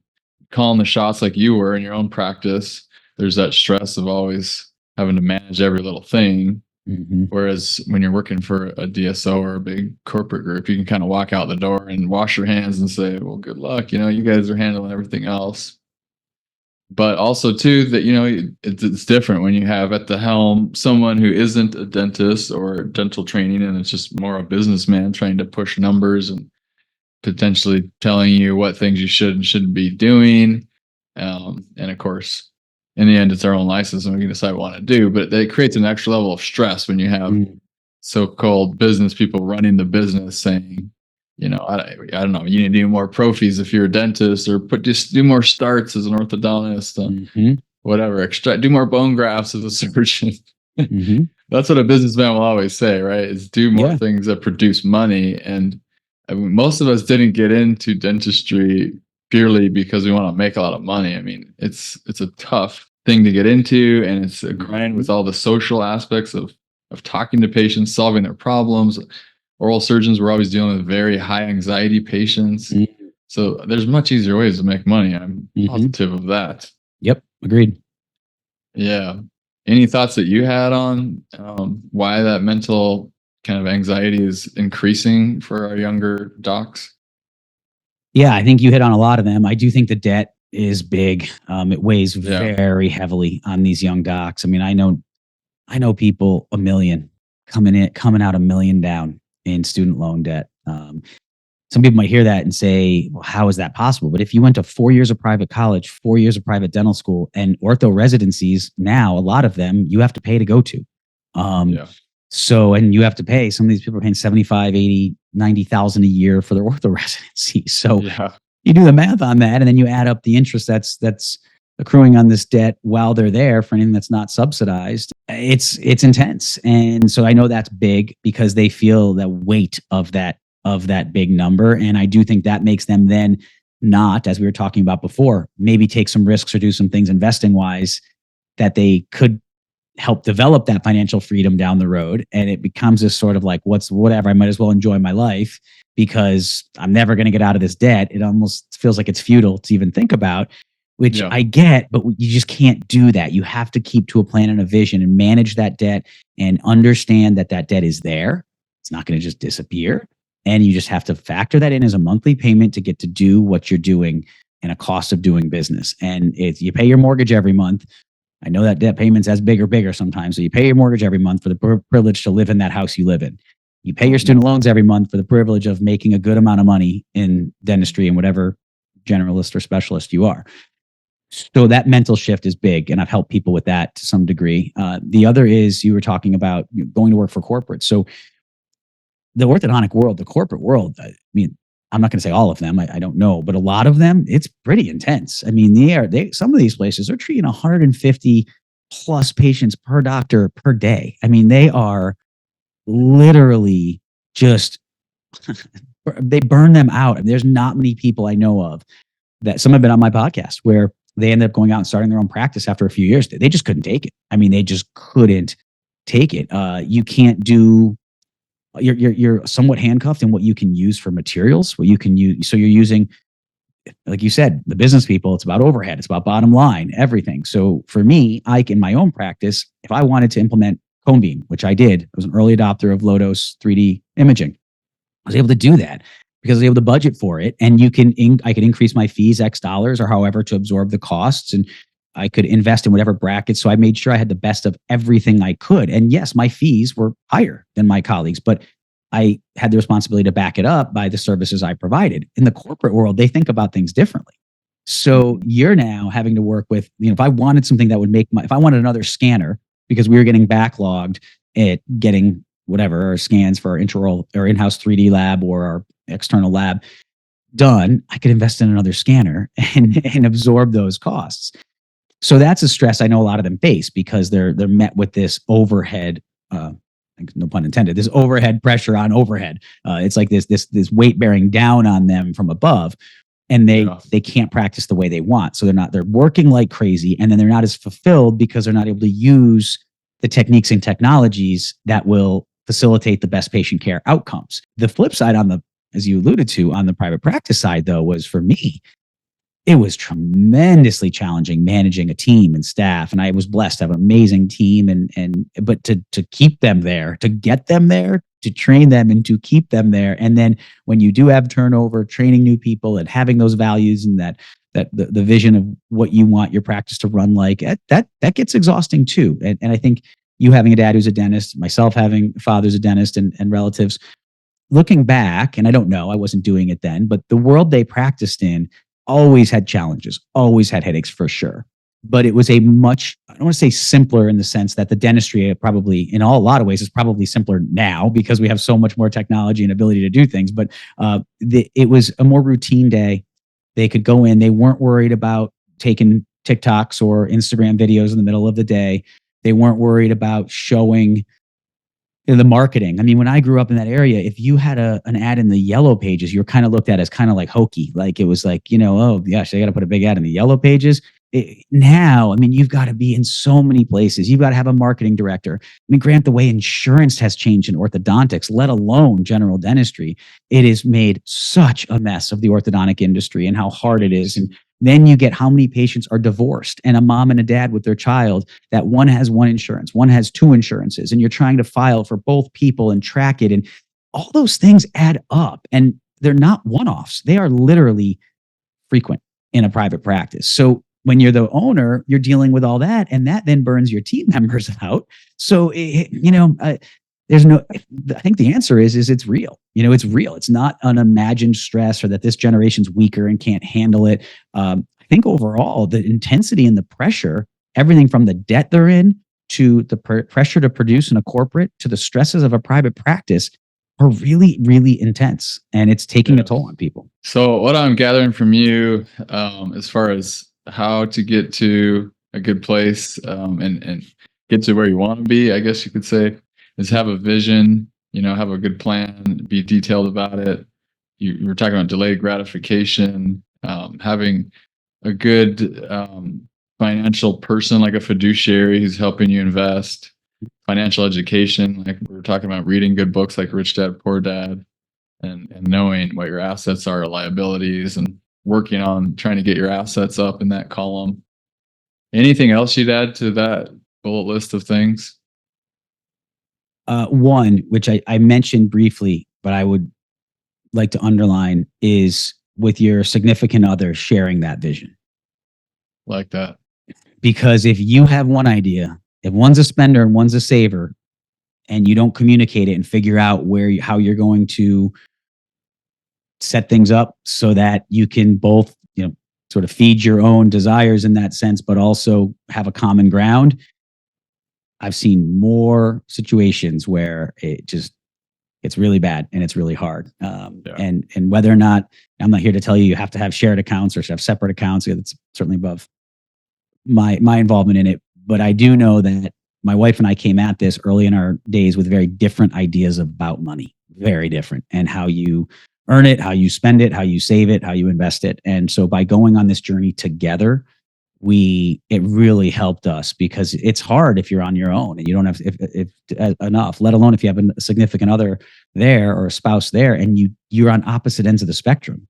calling the shots like you were in your own practice, there's that stress of always having to manage every little thing. Mhm. Whereas when you're working for a DSO or a big corporate group, you can kind of walk out the door and wash your hands and say, well, good luck. You guys are handling everything else. But also, too, that, it's different when you have at the helm someone who isn't a dentist or dental training, and it's just more a businessman trying to push numbers and potentially telling you what things you should and shouldn't be doing. And of course, in the end, it's our own license and we can decide what we want to do. But it creates an extra level of stress when you have Mm. so-called business people running the business saying, I don't know, you need to do more prophies if you're a dentist, or just do more starts as an orthodontist, Mhm. whatever, do more bone grafts as a surgeon. Mhm. That's what a businessman will always say, right? Is do more Yeah. things that produce money. And I mean, most of us didn't get into dentistry purely because we want to make a lot of money. I mean, it's a tough thing to get into, and it's a grind with Mhm. all the social aspects of talking to patients, solving their problems. Oral surgeons were always dealing with very high anxiety patients. Mhm. So there's much easier ways to make money. I'm Mhm. positive of that. Yep. Agreed. Yeah. Any thoughts that you had on why that mental kind of anxiety is increasing for our younger docs? Yeah, I think you hit on a lot of them. I do think the debt is big. It weighs Yeah. very heavily on these young docs. I mean, I know people a million coming out a million down in student loan debt. Some people might hear that and say, well, how is that possible? But if you went to 4 years of private college, 4 years of private dental school, and ortho residencies, now a lot of them you have to pay to go to. Um, Yeah. and you have to pay, some of these people are paying 75, 80, 90,000 a year for their ortho residency. So Yeah. you do the math on that, and then you add up the interest that's accruing on this debt while they're there for anything that's not subsidized. It's intense, and so I know that's big because they feel the weight of that big number, and I do think that makes them then not, as we were talking about before, maybe take some risks or do some things investing wise that they could help develop that financial freedom down the road. And it becomes this sort of like, whatever, I might as well enjoy my life because I'm never going to get out of this debt. It almost feels like it's futile to even think about, which Yeah. I get, but you just can't do that. You have to keep to a plan and a vision and manage that debt and understand that that debt is there. It's not going to just disappear. And you just have to factor that in as a monthly payment to get to do what you're doing and a cost of doing business. And if you pay your mortgage every month, I know that debt payments as bigger sometimes. So you pay your mortgage every month for the privilege to live in that house you live in. You pay your Mhm. student loans every month for the privilege of making a good amount of money in dentistry and whatever generalist or specialist you are. So that mental shift is big, and I've helped people with that to some degree. The other is you were talking about going to work for corporate. So the orthodontic world, the corporate world, I mean, I'm not going to say all of them. I don't know, but a lot of them, it's pretty intense. I mean, some of these places are treating 150 plus patients per doctor per day. I mean, they are literally just they burn them out. I mean, there's not many people I know of that, some have been on my podcast, where they ended up going out and starting their own practice after a few years. They just couldn't take it. I mean, they just couldn't take it. You can't do you're somewhat handcuffed in what you can use for materials, what you can use. So you're using, like you said, the business people, it's about overhead, it's about bottom line, everything. So for me, in my own practice, if I wanted to implement cone beam, which I did, I was an early adopter of low dose 3D imaging. I was able to do that because I was able to budget for it. And I could increase my fees X dollars or however to absorb the costs. And I could invest in whatever bracket. So I made sure I had the best of everything I could. And yes, my fees were higher than my colleagues, but I had the responsibility to back it up by the services I provided. In the corporate world, they think about things differently. So you're now having to work with, if I wanted something that would if I wanted another scanner because we were getting backlogged at getting whatever our scans for our intraoral or in-house 3D lab or our external lab done, I could invest in another scanner and absorb those costs. So that's a stress I know a lot of them face because they're met with this overhead, no pun intended, this overhead pressure on overhead. It's like this weight bearing down on them from above, and they can't practice the way they want. So they're working like crazy, and then they're not as fulfilled because they're not able to use the techniques and technologies that will facilitate the best patient care outcomes. The flip side as you alluded to, on the private practice side, though, was for me, it was tremendously challenging managing a team and staff. And I was blessed to have an amazing team but to keep them there, to get them there, to train them and to keep them there. And then when you do have turnover, training new people and having those values and that the vision of what you want your practice to run like, that gets exhausting too. And I think you having a dad who's a dentist, myself having a father who's a dentist and relatives, looking back, and I don't know, I wasn't doing it then, but the world they practiced in always had challenges, always had headaches for sure. But it was I don't want to say simpler in the sense that the dentistry probably, in a lot of ways, is probably simpler now because we have so much more technology and ability to do things. But it was a more routine day. They could go in. They weren't worried about taking TikToks or Instagram videos in the middle of the day. They weren't worried about showing the marketing. I mean, when I grew up in that area, if you had an ad in the yellow pages, you were kind of looked at as kind of like hokey. Like it was like, oh gosh, they got to put a big ad in the yellow pages. Now, I mean, you've got to be in so many places. You've got to have a marketing director. I mean, grant the way insurance has changed in orthodontics, let alone general dentistry, it has made such a mess of the orthodontic industry and how hard it is. And then you get how many patients are divorced and a mom and a dad with their child that one has one insurance, one has two insurances, and you're trying to file for both people and track it. And all those things add up, and they're not one-offs. They are literally frequent in a private practice. So when you're the owner, you're dealing with all that, and that then burns your team members out. So, there's no, I think the answer is it's real. It's real. It's not an imagined stress or that this generation's weaker and can't handle it. I think overall, the intensity and the pressure, everything from the debt they're in to the pressure to produce in a corporate to the stresses of a private practice are really, really intense, and it's taking a toll on people. So what I'm gathering from you, as far as how to get to a good place and get to where you want to be, I guess you could say, is have a vision, have a good plan, be detailed about it. You were talking about delayed gratification, having a good financial person like a fiduciary who's helping you invest, financial education, like we were talking about, reading good books like Rich Dad, Poor Dad, and knowing what your assets are, liabilities, and working on trying to get your assets up in that column. Anything else you'd add to that bullet list of things? One, which I mentioned briefly, but I would like to underline, is with your significant other sharing that vision. Like that. Because if you have one idea, if one's a spender and one's a saver, and you don't communicate it and figure out how you're going to set things up so that you can both, sort of feed your own desires in that sense, but also have a common ground. I've seen more situations where it's really bad and it's really hard. And whether or not, I'm not here to tell you have to have shared accounts or have separate accounts. It's certainly above my involvement in it. But I do know that my wife and I came at this early in our days with very different ideas about money, very different, and how you earn it, how you spend it, how you save it, how you invest it. And so by going on this journey together, it really helped us, because it's hard if you're on your own and you don't have enough, let alone if you have a significant other there or a spouse there and you're on opposite ends of the spectrum.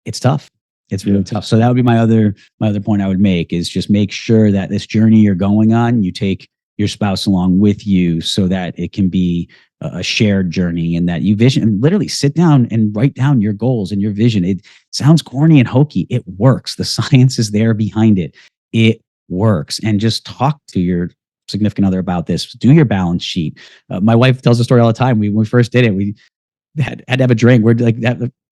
It's tough. It's really tough. So that would be my other point I would make, is just make sure that this journey you're going on, you take your spouse along with you so that it can be a shared journey, and that you vision, literally sit down and write down your goals and your vision. It sounds corny and hokey. It works. The science is there behind it. It works. And just talk to your significant other about this. Do your balance sheet. My wife tells the story all the time. When we first did it, we had to have a drink. We're like,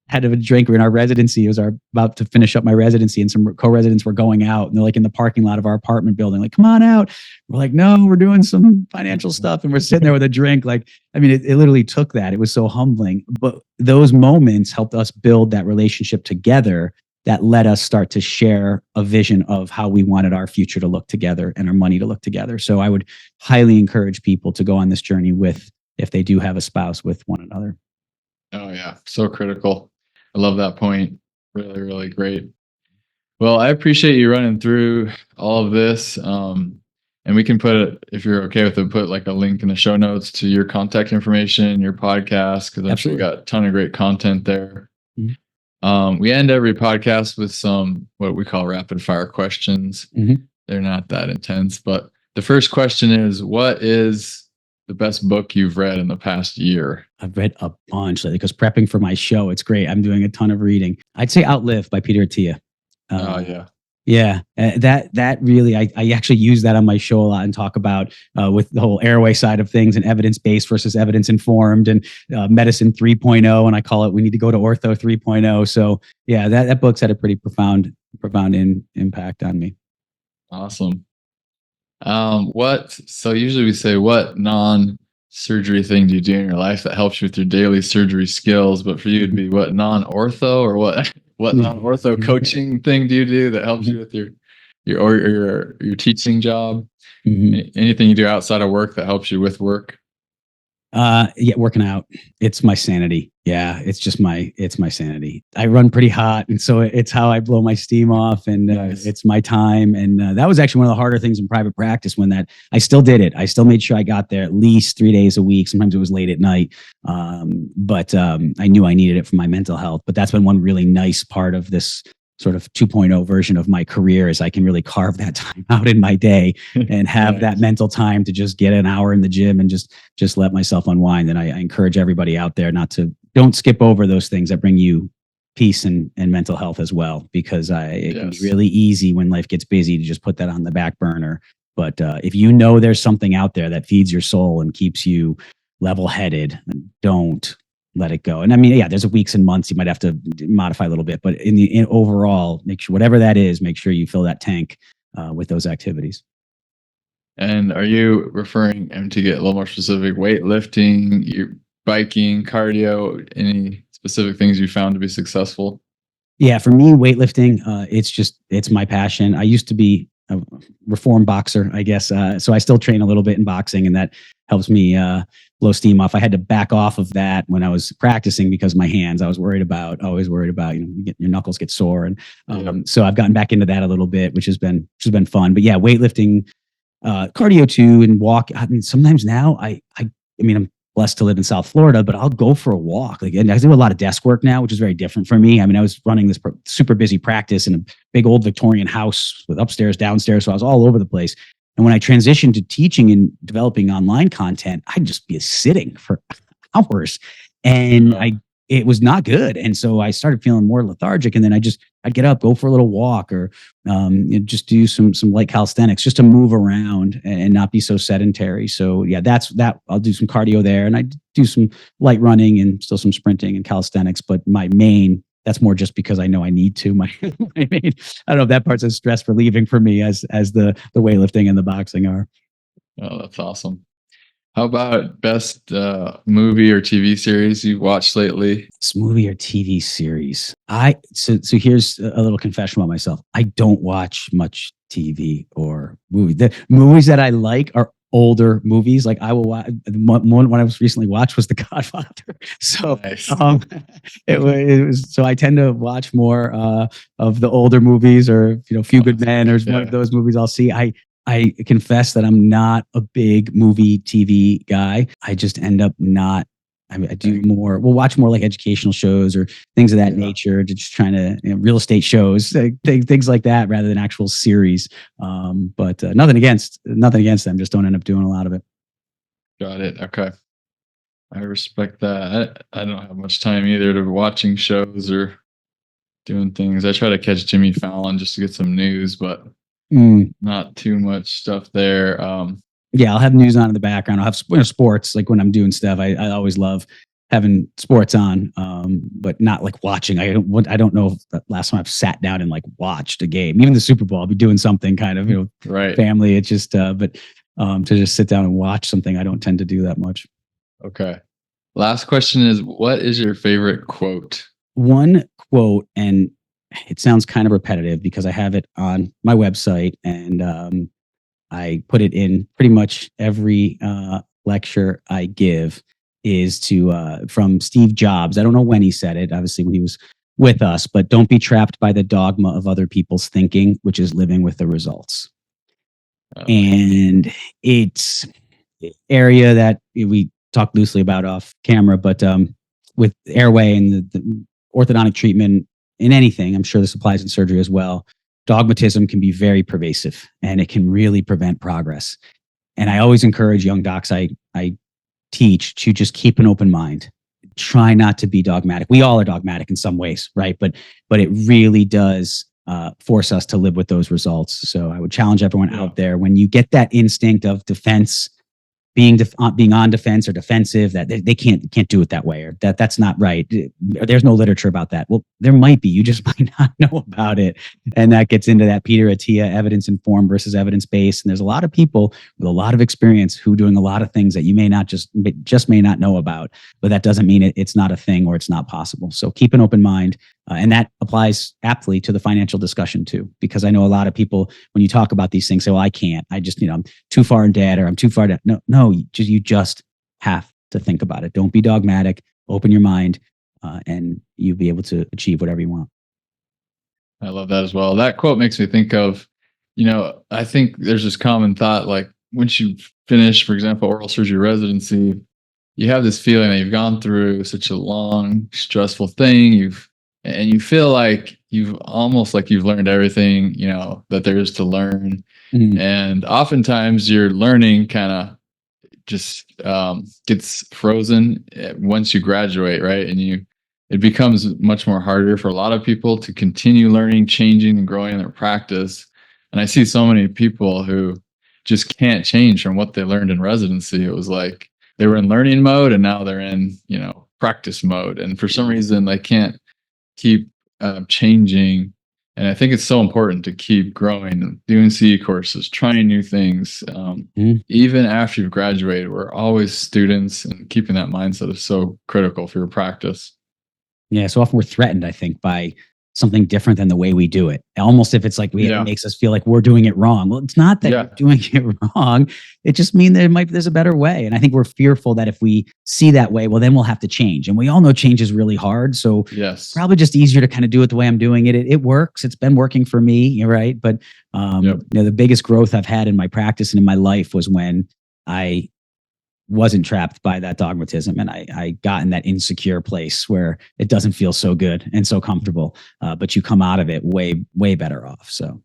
had to have a drink. We're in our residency. It was about to finish up my residency, and some co-residents were going out, and they're like in the parking lot of our apartment building, like, come on out. We're like, no, we're doing some financial stuff. And we're sitting there with a drink. Like, I mean, it literally took that. It was so humbling, but those moments helped us build that relationship together that let us start to share a vision of how we wanted our future to look together and our money to look together. So I would highly encourage people to go on this journey with, if they do have a spouse, with one another. Oh yeah, so critical. I love that point. Really, really great. Well, I appreciate you running through all of this. And we can put, if you're okay with it, put like a link in the show notes to your contact information, your podcast, because I'm sure you got a ton of great content there. Mm-hmm. We end every podcast with some what we call rapid fire questions. Mm-hmm. They're not that intense, but the first question is, what is the best book you've read in the past year? I've read a bunch lately because prepping for my show, it's great. I'm doing a ton of reading. I'd say Outlive by Peter Attia. Oh yeah. Yeah, that really, I actually use that on my show a lot and talk about with the whole airway side of things and evidence-based versus evidence-informed and medicine 3.0. And I call it, we need to go to ortho 3.0. So yeah, that book's had a pretty profound impact on me. Awesome. So usually we say, what non-surgery thing do you do in your life that helps you with your daily surgery skills? But for you, it'd be what non-ortho, or what non-ortho coaching thing do you do that helps you with your teaching job? Mm-hmm. Anything you do outside of work that helps you with work? Yeah, working out. It's my sanity. Yeah, it's my sanity. I run pretty hot, and so it's how I blow my steam off, and nice. It's my time. And that was actually one of the harder things in private practice. When I still did it. I still made sure I got there at least 3 days a week. Sometimes it was late at night, but I knew I needed it for my mental health. But that's been one really nice part of this sort of 2.0 version of my career, is I can really carve that time out in my day and have nice. That mental time to just get an hour in the gym and just let myself unwind. And I encourage everybody out there don't skip over those things that bring you peace and mental health as well, because it can be really easy when life gets busy to just put that on the back burner. But if you know there's something out there that feeds your soul and keeps you level-headed, don't let it go. And I mean, yeah, there's weeks and months you might have to modify a little bit, but in overall, make sure whatever that is, make sure you fill that tank with those activities. And are you referring, and to get a little more specific, weightlifting, your biking, cardio, any specific things you found to be successful? Yeah, for me, weightlifting, it's my passion. I used to be a reformed boxer, I guess. So I still train a little bit in boxing, and that helps me blow steam off. I had to back off of that when I was practicing because of my hands. I was always worried about, your knuckles get sore. And so I've gotten back into that a little bit, which has been fun. But yeah, weightlifting, cardio too, and walk. I mean, sometimes now I mean, I'm blessed to live in South Florida, but I'll go for a walk. Like, and I do a lot of desk work now, which is very different for me. I mean, I was running this super busy practice in a big old Victorian house with upstairs, downstairs. So I was all over the place. And when I transitioned to teaching and developing online content, I'd just be sitting for hours, and it was not good. And so I started feeling more lethargic, and then I'd get up, go for a little walk, or just do some light calisthenics, just to move around and not be so sedentary. So yeah, that's that. I'll do some cardio there, and I do some light running and still some sprinting and calisthenics. But my main, that's more just because I know I need to. My main, I don't know if that part's as stress relieving for me as the weightlifting and the boxing are. Oh, that's awesome. How about best movie or TV series you've watched lately? This movie or TV series. So here's a little confession about myself. I don't watch much TV or movie. The movies that I like are older movies. Like I will watch one I was recently watched was The Godfather. So nice. It was so I tend to watch more of the older movies, or Few Good Men, or one of those movies I'll see. I confess that I'm not a big movie TV guy. I just end up not. I do more. We'll watch more like educational shows or things of that nature. Just trying to real estate shows, things like that, rather than actual series. But nothing against them. Just don't end up doing a lot of it. Got it. Okay. I respect that. I don't have much time either to watching shows or doing things. I try to catch Jimmy Fallon just to get some news, but Mm. not too much stuff there. Yeah, I'll have news on in the background. I'll have sports like when I'm doing stuff. I always love having sports on, but not like watching. I don't know if the last time I've sat down and like watched a game. Even the Super Bowl, I'll be doing something kind of Right. family. It's just but to just sit down and watch something, I don't tend to do that much. Okay. Last question is, what is your favorite quote? One quote, and it sounds kind of repetitive because I have it on my website and I put it in pretty much every lecture I give, is from Steve Jobs. I don't know when he said it, obviously when he was with us, but don't be trapped by the dogma of other people's thinking, which is living with the results. And it's area that we talked loosely about off camera, but with airway and the orthodontic treatment in anything, I'm sure this applies in surgery as well. Dogmatism can be very pervasive and it can really prevent progress. And I always encourage young docs I teach to just keep an open mind. Try not to be dogmatic. We all are dogmatic in some ways, right? But it really does force us to live with those results. So I would challenge everyone out there, when you get that instinct of defense, being on defense or defensive, that they can't do it that way, or that's not right. There's no literature about that. Well, there might be. You just might not know about it, and that gets into that Peter Attia, evidence informed versus evidence based. And there's a lot of people with a lot of experience who are doing a lot of things that you may not may not know about, but that doesn't mean it's not a thing or it's not possible. So keep an open mind. And that applies aptly to the financial discussion too, because I know a lot of people, when you talk about these things, say, well, I can't, I just, I'm too far in debt, or I'm too far. No, you just have to think about it. Don't be dogmatic, open your mind, and you'll be able to achieve whatever you want. I love that as well. That quote makes me think of, I think there's this common thought, like once you finish, for example, oral surgery residency, you have this feeling that you've gone through such a long, stressful thing. And you feel like you've learned everything, that there is to learn. Mm. And oftentimes your learning kind of just gets frozen once you graduate, right? And it becomes much more harder for a lot of people to continue learning, changing, and growing in their practice. And I see so many people who just can't change from what they learned in residency. It was like they were in learning mode and now they're in, practice mode. And for some reason, they can't keep changing. And I think it's so important to keep growing, doing CE courses, trying new things. Even after you've graduated, we're always students, and keeping that mindset is so critical for your practice. Yeah, so often we're threatened, I think, by something different than the way we do it. Almost if it's like it makes us feel like we're doing it wrong. Well, it's not that you're doing it wrong. It just means there's a better way. And I think we're fearful that if we see that way, well, then we'll have to change. And we all know change is really hard. So probably just easier to kind of do it the way I'm doing it. It works. It's been working for me, right? But the biggest growth I've had in my practice and in my life was when I wasn't trapped by that dogmatism, and I got in that insecure place where it doesn't feel so good and so comfortable, but you come out of it way better off. So,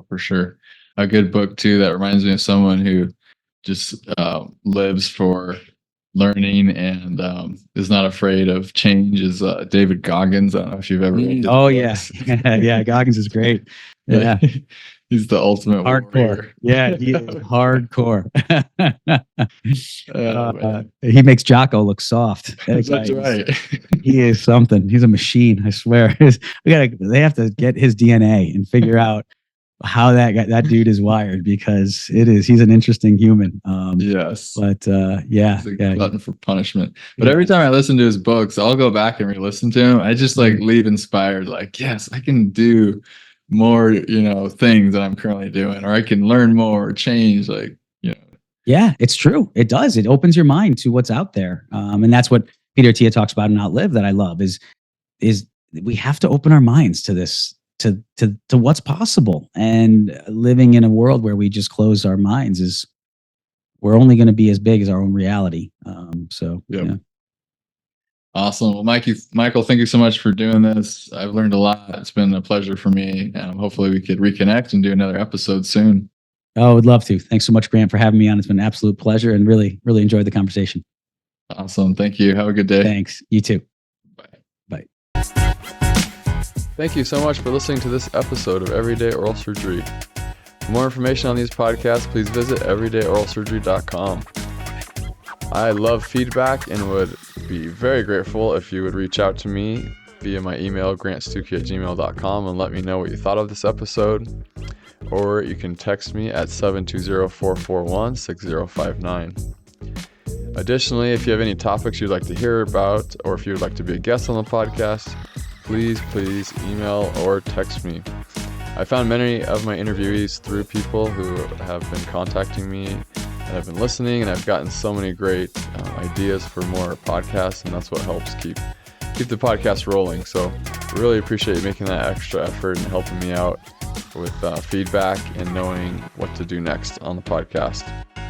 for sure, a good book too that reminds me of someone who just lives for learning and is not afraid of change is David Goggins. I don't know if you've ever read his books. Yeah, Goggins is great. Yeah. He's the ultimate hardcore warrior. Yeah, he is hardcore. He makes Jocko look soft. That's right. He is something. He's a machine, I swear. They have to get his DNA and figure out how that dude is wired, because he's an interesting human. Yes. But he's a glutton for punishment. But every time I listen to his books, I'll go back and re-listen to him. I just leave inspired, like, yes, I can do more, things that I'm currently doing, or I can learn more, change, Yeah, it's true. It does. It opens your mind to what's out there. And that's what Peter Attia talks about in Outlive that I love is we have to open our minds to this, to what's possible. And living in a world where we just close our minds we're only going to be as big as our own reality. Yeah. Awesome. Well, Michael, thank you so much for doing this. I've learned a lot. It's been a pleasure for me. Hopefully we could reconnect and do another episode soon. Oh, I would love to. Thanks so much, Grant, for having me on. It's been an absolute pleasure and really, really enjoyed the conversation. Awesome. Thank you. Have a good day. Thanks. You too. Bye. Thank you so much for listening to this episode of Everyday Oral Surgery. For more information on these podcasts, please visit everydayOralSurgery.com. I love feedback and would be very grateful if you would reach out to me via my email, grantstucki@gmail.com, and let me know what you thought of this episode. Or you can text me at 720-441-6059. Additionally, if you have any topics you'd like to hear about, or if you would like to be a guest on the podcast, please email or text me. I found many of my interviewees through people who have been contacting me and have been listening, and I've gotten so many great ideas for more podcasts, and that's what helps keep the podcast rolling. So I really appreciate you making that extra effort and helping me out with feedback and knowing what to do next on the podcast.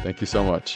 Thank you so much.